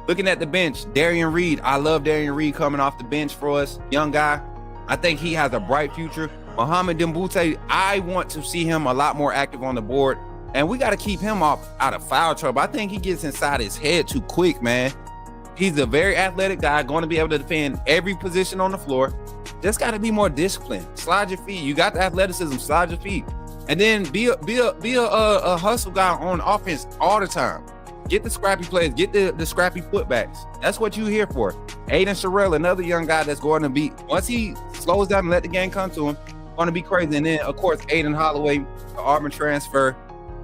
Looking at the bench, Darian Reed. I love Darian Reed coming off the bench for us. Young guy. I think he has a bright future. Mohamed Dembute, I want to see him a lot more active on the board, and we got to keep him out of foul trouble. I think he gets inside his head too quick, man. He's a very athletic guy, going to be able to defend every position on the floor. Just got to be more disciplined. Slide your feet. You got the athleticism. Slide your feet, and then be a hustle guy on offense all the time. Get the scrappy plays. Get the scrappy putbacks. That's what you're here for. Aiden Sherrill, another young guy that's going to be, once he slows down and let the game come to him, going to be crazy. And then, of course, Aiden Holloway, the Auburn transfer,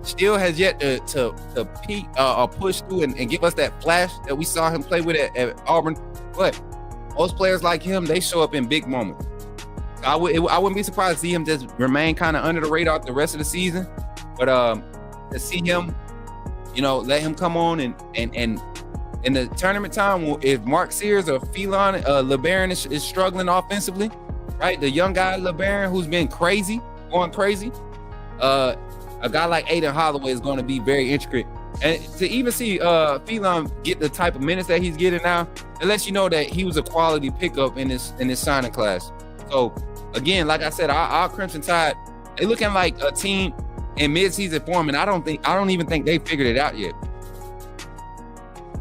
still has yet to peak or push through and give us that flash that we saw him play with at Auburn. But most players like him, they show up in big moments. I wouldn't be surprised to see him just remain kind of under the radar the rest of the season. But to see him, let him come on and in the tournament time, if Mark Sears or Phelan LeBaron is struggling offensively, right? The young guy LeBaron who's been going crazy. A guy like Aiden Holloway is going to be very intricate. And to even see Phelan get the type of minutes that he's getting now, it lets you know that he was a quality pickup in this signing class. So again, like I said, our Crimson Tide, they looking like a team in midseason form, and I don't even think they figured it out yet.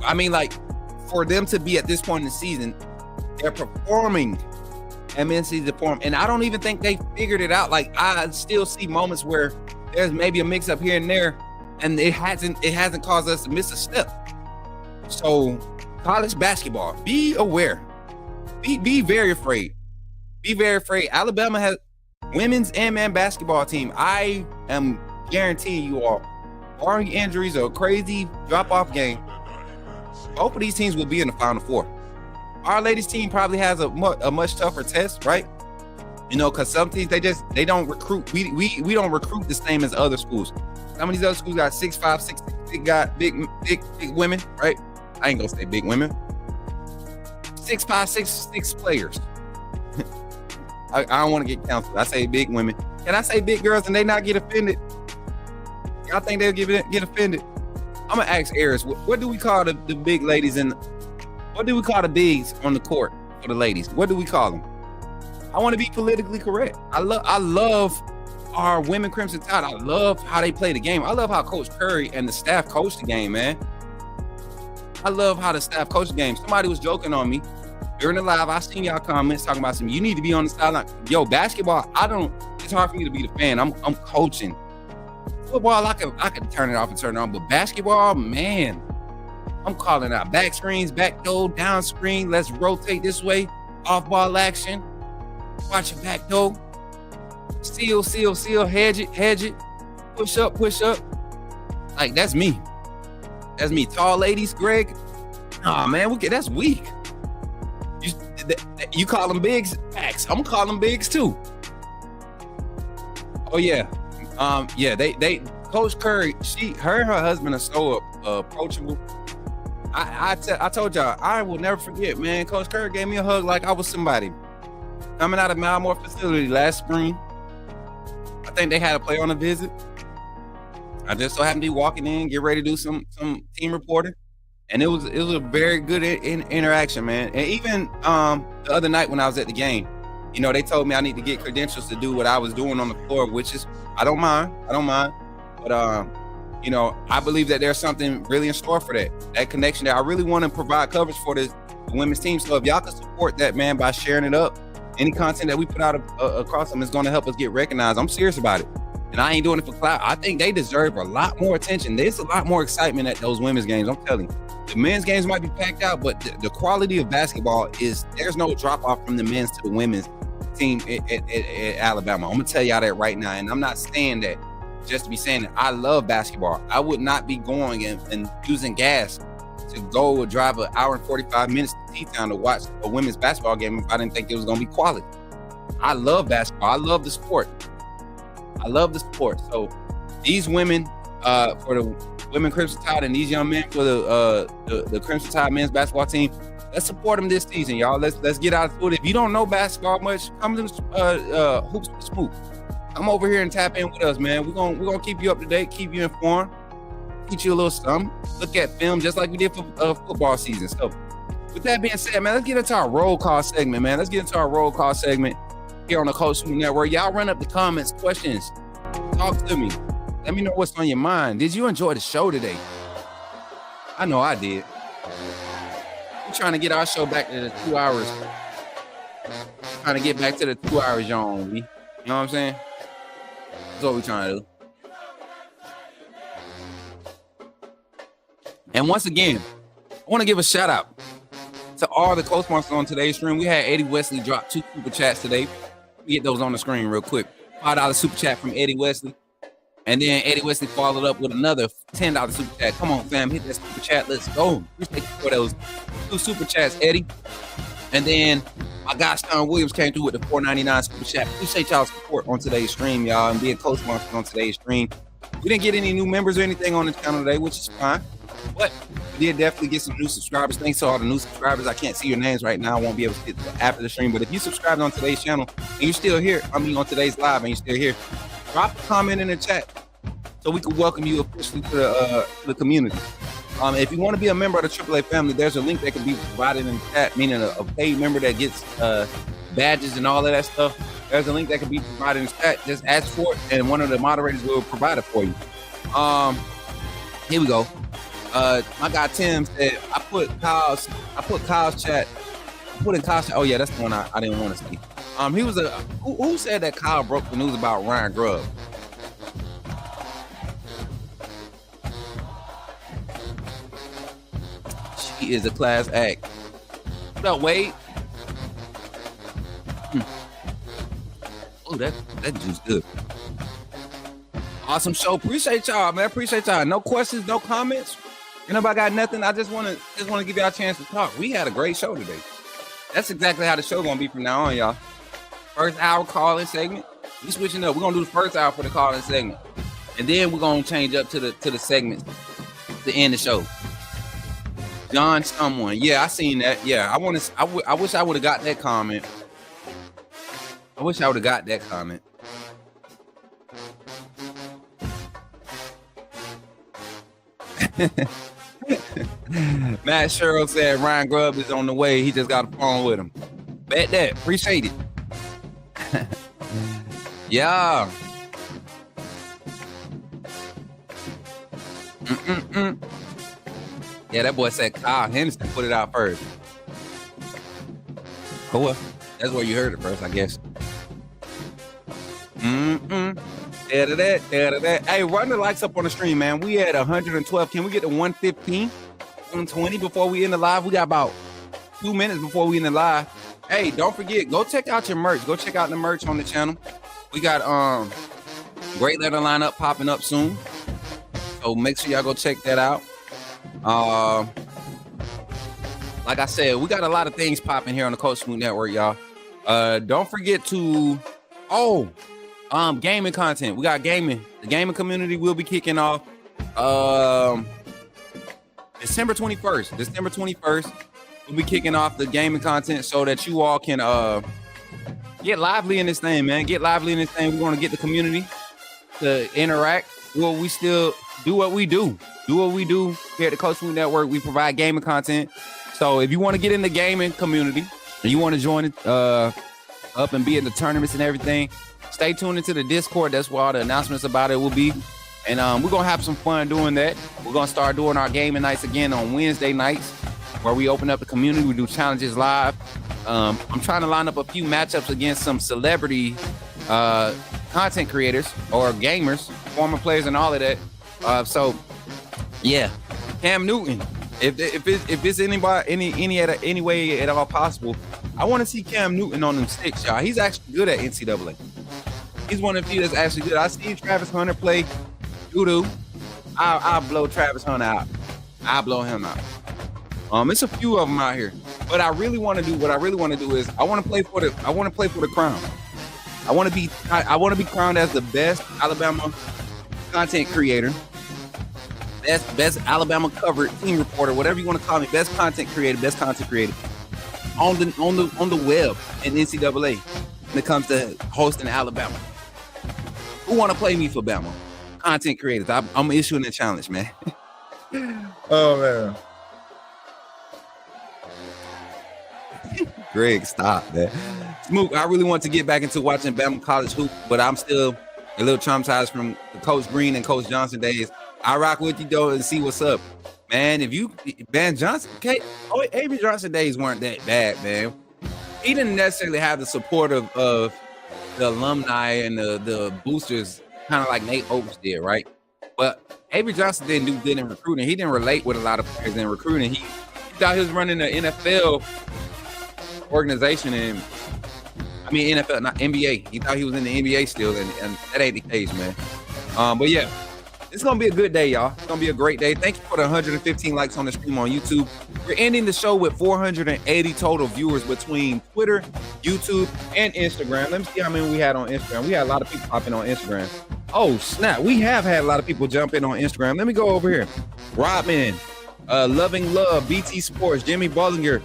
I mean, like, for them to be at this point in the season, they're performing at midseason form, and I don't even think they figured it out. Like, I still see moments where there's maybe a mix up here and there, and it hasn't caused us to miss a step. So, college basketball, be aware, be very afraid, be very afraid. Alabama has women's and men basketball team. I am guaranteeing you all, barring injuries or a crazy drop-off game, both of these teams will be in the Final Four. Our ladies team probably has a much tougher test, right? Because some teams, they don't recruit. We don't recruit the same as other schools. Some of these other schools got 6'5", 6'6", big guy, big women, right? I ain't gonna say big women. 6'5", 6'6" players. I don't want to get counseled. I say big women. Can I say big girls and they not get offended? Y'all think they'll get offended? I'm gonna ask Eris, what do we call the big ladies what do we call the bigs on the court for the ladies? What do we call them? I want to be politically correct. I love our women Crimson Tide. I love how they play the game. I love how Coach Curry and the staff coach the game, man. I love how the staff coach the game. Somebody was joking on me during the live. I seen y'all comments talking about you need to be on the sideline. Yo, basketball, it's hard for me to be the fan. I'm coaching. Football, I can turn it off and turn it on, but basketball, man, I'm calling out back screens, back door, down screen. Let's rotate this way. Off ball action. Watch your back door. Seal, hedge it. Push up. Like, that's me. That's me. Tall ladies, Greg. Oh man, that's weak. You call them bigs? Facts. I'm calling them bigs too. Oh yeah. They Coach Curry, her and her husband are so approachable. I told y'all, I will never forget, man. Coach Curry gave me a hug like I was somebody. Coming out of Malmore facility last spring, I think they had a player on a visit. I just so happened to be walking in, get ready to do some team reporting, and it was a very good interaction, man. And even the other night when I was at the game, they told me I need to get credentials to do what I was doing on the floor, which is I don't mind, but I believe that there's something really in store for that connection there. I really want to provide coverage for the women's team. So if y'all can support that, man, by sharing it up, any content that we put out across them is going to help us get recognized. I'm serious about it. And I ain't doing it for clout. I think they deserve a lot more attention. There's a lot more excitement at those women's games. I'm telling you. The men's games might be packed out, but the quality of basketball there's no drop off from the men's to the women's team at Alabama. I'm going to tell y'all that right now. And I'm not saying that just to be saying that. I love basketball. I would not be going and using gas to go or drive an hour and 45 minutes to T-Town to watch a women's basketball game if I didn't think it was going to be quality. I love basketball. I love the sport. So these women for the women Crimson Tide and these young men for the Crimson Tide men's basketball team, let's support them this season, y'all. Let's get out of it. If you don't know basketball much, come to Hoops with Smook. come over here and tap in with us, man. We're gonna keep you up to date, keep you informed, teach you a little something. Look at film just like we did for football season. So with that being said, man, let's get into our roll call segment, man. Let's get into our roll call segment here on the Coach Smook Network. Y'all run up the comments, questions, talk to me. Let me know what's on your mind. Did you enjoy the show today? I know I did. We're trying to get our show back to the 2 hours. Trying to get back to the 2 hours, y'all. You know what I'm saying? That's what we're trying to do. And once again, I want to give a shout out to all the co-sponsors on today's stream. We had Eddie Wesley drop 2 super chats today. We get those on the screen real quick. $5 super chat from Eddie Wesley. And then Eddie Wesley followed up with another $10 super chat. Come on, fam, hit that super chat. Let's go. Appreciate you for those 2 super chats, Eddie. And then my guy Sean Williams came through with the $4.99 super chat. Appreciate y'all's support on today's stream, y'all, and being co-sponsors on today's stream. We didn't get any new members or anything on the channel today, which is fine. But we did definitely get some new subscribers. Thanks to all the new subscribers. I can't see your names right now. I won't be able to get after the stream. But if you subscribed on today's channel and you're still here, on today's live and you're still here, drop a comment in the chat so we can welcome you officially to the community. If you want to be a member of the AAA family, there's a link that can be provided in the chat, meaning a paid member that gets badges and all of that stuff. There's a link that can be provided in the chat. Just ask for it, and one of the moderators will provide it for you. Here we go. My guy Tim said I put in Kyle's chat. Oh yeah, that's the one I didn't want to see. He was who said that Kyle broke the news about Ryan Grubb? She is a class act. What up, Wade? Oh, that juice good. Awesome show. Appreciate y'all, man. Appreciate y'all. No questions, no comments. Nobody got nothing. I just want to give y'all a chance to talk. We had a great show today. That's exactly how the show gonna be from now on, y'all. First hour call-in segment. We switching up. We're gonna do the first hour for the call-in segment, and then we're gonna change up to the segments to end the show. John, someone. Yeah, I seen that. Yeah, I wish I would have got that comment. I wish I would have got that comment. Matt Sherrill said Ryan Grubb is on the way. He just got a phone with him. Bet that. Appreciate it. Yeah. Yeah, that boy said Kyle Henderson put it out first. Oh, well, that's where you heard it first, I guess. Hey, run the likes up on the stream, man. We at 112. Can we get to 115, 120 before we end the live? We got about 2 minutes before we end the live. Hey, don't forget, go check out your merch. Go check out the merch on the channel. We got great letter lineup popping up soon. So make sure y'all go check that out. Like I said, we got a lot of things popping here on the Coach Smook Network, y'all. Don't forget to gaming content. We got gaming. The gaming community will be kicking off December 21st. We'll be kicking off the gaming content so that you all can get lively in this thing, man. Get lively in this thing. We're going to get the community to interact. Well, we still do what we do. Do what we do here at the Coach Smook Network. We provide gaming content. So if you want to get in the gaming community and you want to join it up and be in the tournaments and everything, stay tuned into the Discord. That's where all the announcements about it will be. And we're going to have some fun doing that. We're going to start doing our gaming nights again on Wednesday nights where we open up the community. We do challenges live. I'm trying to line up a few matchups against some celebrity content creators or gamers, former players and all of that. So, yeah, Cam Newton. If it's anybody, any way at all possible, I want to see Cam Newton on them sticks, y'all. He's actually good at NCAA. He's one of the few that's actually good. I see Travis Hunter play doo-doo. I'll blow Travis Hunter out. I'll blow him out. It's a few of them out here. But I really want to do is I want to play for the crown. I want to be crowned as the best Alabama content creator. Best Alabama covered team reporter, whatever you want to call me, best content creator on the web in NCAA when it comes to hosting Alabama. Who want to play me for Bama? Content creators. I'm issuing a challenge, man. Oh, man. Greg, stop, man. Smook, I really want to get back into watching Bama college hoop, but I'm still a little traumatized from the Coach Green and Coach Johnson days. I rock with you, though, and see what's up. Man, Johnson, okay, Avery Johnson days weren't that bad, man. He didn't necessarily have the support of the alumni and the boosters, kind of like Nate Oates did, right? But Avery Johnson didn't do good in recruiting. He didn't relate with a lot of players in recruiting. He thought he was running the NFL organization, and I mean NFL, not NBA. He thought he was in the NBA still, and that ain't the case, man. But yeah, it's gonna be a good day, y'all. It's gonna be a great day. Thank you for the 115 likes on the stream on YouTube. We're ending the show with 480 total viewers between Twitter, YouTube, and Instagram. Let me see how many we had on Instagram. We had a lot of people popping on Instagram. Oh, snap. We have had a lot of people jump in on Instagram. Let me go over here. Rodman, Loving Love, BT Sports, Jimmy Bollinger,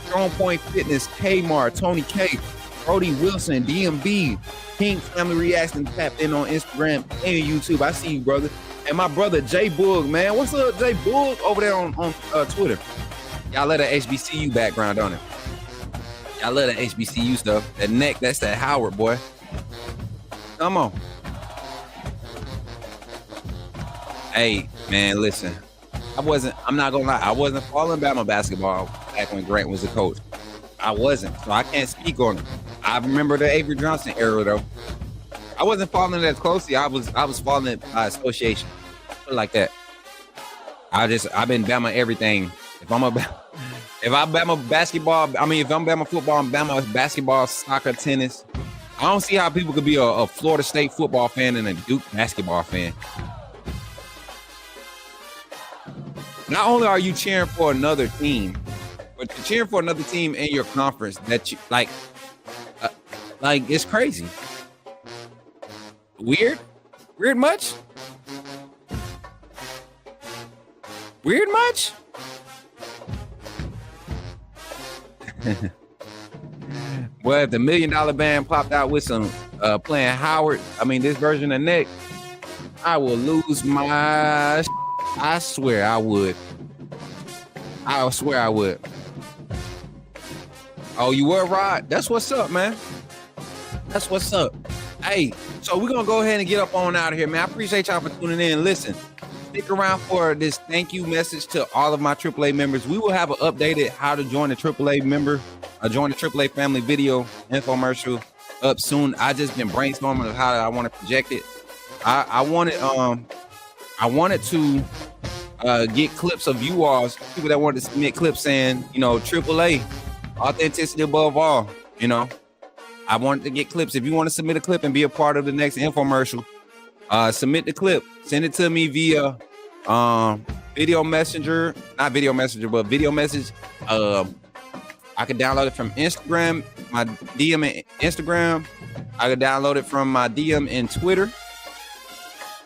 Strong Point Fitness, Kmart, Tony K, Brody Wilson, DMB, King Family Reaction tapped in on Instagram and YouTube. I see you, brother. And my brother, Jay Boog, man. What's up, Jay Boog, over there on Twitter? Y'all love the HBCU background on it. Y'all love the HBCU stuff. That neck, that's that Howard, boy. Come on. Hey, man, listen. I'm not gonna lie, I wasn't following Bama basketball back when Grant was a coach. I wasn't, so I can't speak on it. I remember the Avery Johnson era, though. I wasn't following it as closely. I was following it by association. Put it like that. I've been Bama everything. If I'm Bama basketball, if I'm Bama football, I'm Bama basketball, soccer, tennis. I don't see how people could be a Florida State football fan and a Duke basketball fan. Not only are you cheering for another team, but you're cheering for another team in your conference that you like it's crazy. Weird much? Weird much? Well, if the $1 Million Band popped out with some playing Howard, this version of Nick, I will lose my I swear I would. I swear I would. Oh, you were, Rod? That's what's up, man. That's what's up. Hey, so we're going to go ahead and get up on out of here, man. I appreciate y'all for tuning in. Listen, stick around for this thank you message to all of my AAA members. We will have an updated how to join the AAA member, join the AAA family video infomercial up soon. I just been brainstorming of how I want to project it. I wanted to get clips of you all, people that wanted to submit clips saying, AAA, authenticity above all, I wanted to get clips. If you want to submit a clip and be a part of the next infomercial, submit the clip. Send it to me via video messenger, not video messenger, but video message. I could download it from Instagram, my DM in Instagram. I could download it from my DM in Twitter.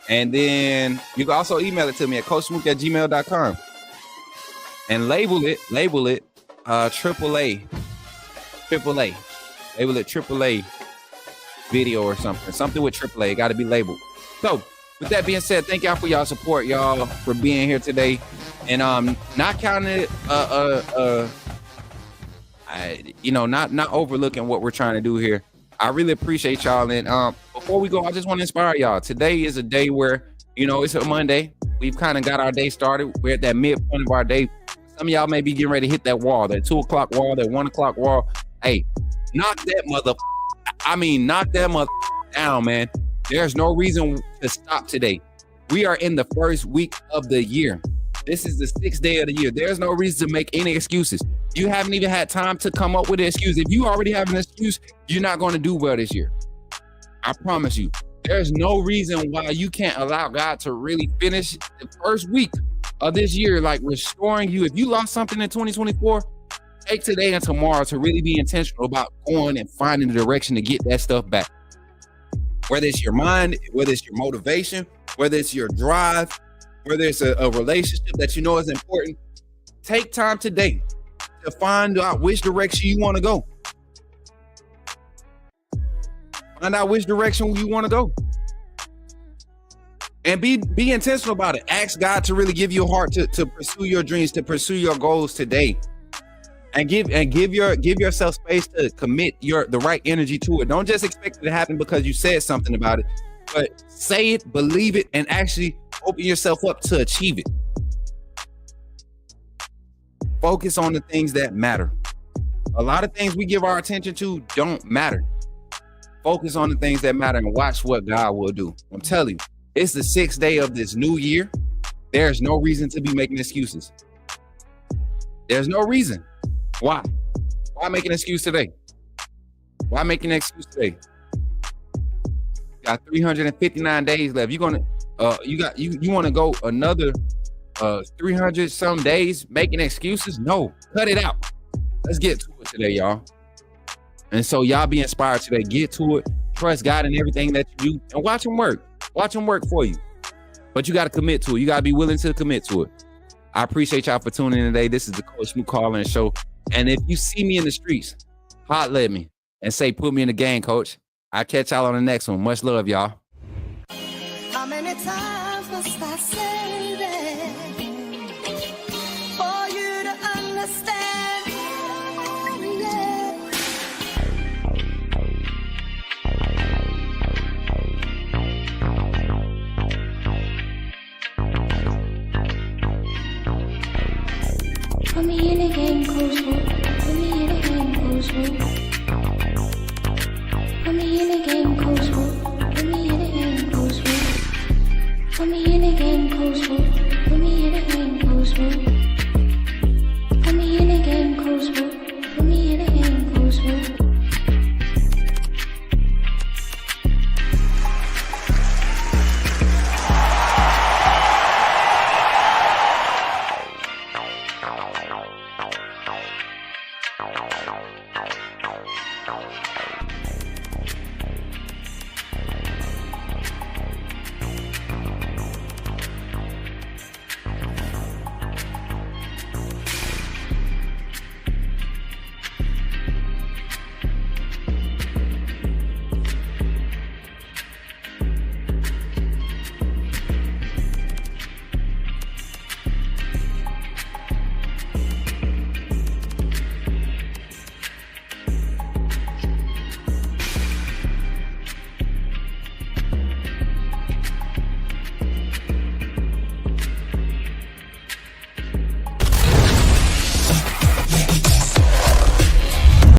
And then you can also email it to me at coachsmook@gmail.com and label it AAA. Label it AAA video or something with AAA. It got to be labeled. So with that being said, thank y'all for y'all support, y'all, for being here today. And not counting it, not overlooking what we're trying to do here. I really appreciate y'all. And before we go, I just want to inspire y'all. Today is a day where, it's a Monday. We've kind of got our day started. We're at that midpoint of our day. Some of y'all may be getting ready to hit that wall, that 2 o'clock wall, that 1 o'clock wall. Hey, knock that mother down, man. There's no reason to stop today. We are in the first week of the year. This is the 6th day of the year. There's no reason to make any excuses. You haven't even had time to come up with an excuse. If you already have an excuse, you're not going to do well this year. I promise you. There's no reason why you can't allow God to really finish the first week of this year, like restoring you. If you lost something in 2024, take today and tomorrow to really be intentional about going and finding the direction to get that stuff back. Whether it's your mind, whether it's your motivation, whether it's your drive, whether it's a relationship that you know is important, take time today to find out which direction you want to go. Find out which direction you want to go. And be intentional about it. Ask God to really give you a heart to pursue your dreams, to pursue your goals today. And give yourself space to commit the right energy to it. Don't just expect it to happen because you said something about it, but say it, believe it, and actually open yourself up to achieve it. Focus on the things that matter. A lot of things we give our attention to don't matter. Focus on the things that matter and watch what God will do. I'm telling you, it's the 6th day of this new year. There's no reason to be making excuses. There's no reason. Why? Why make an excuse today? Why make an excuse today? You got 359 days left. You want to go another 300 some days making excuses? No, cut it out. Let's get to it today, y'all. And so y'all be inspired today. Get to it. Trust God in everything that you do and watch him work. Watch him work for you. But you got to commit to it. You got to be willing to commit to it. I appreciate y'all for tuning in today. This is the Coach Smook Calling Show. And if you see me in the streets, holler at me and say, put me in the game, coach. I'll catch y'all on the next one. Much love, y'all. How many times must I say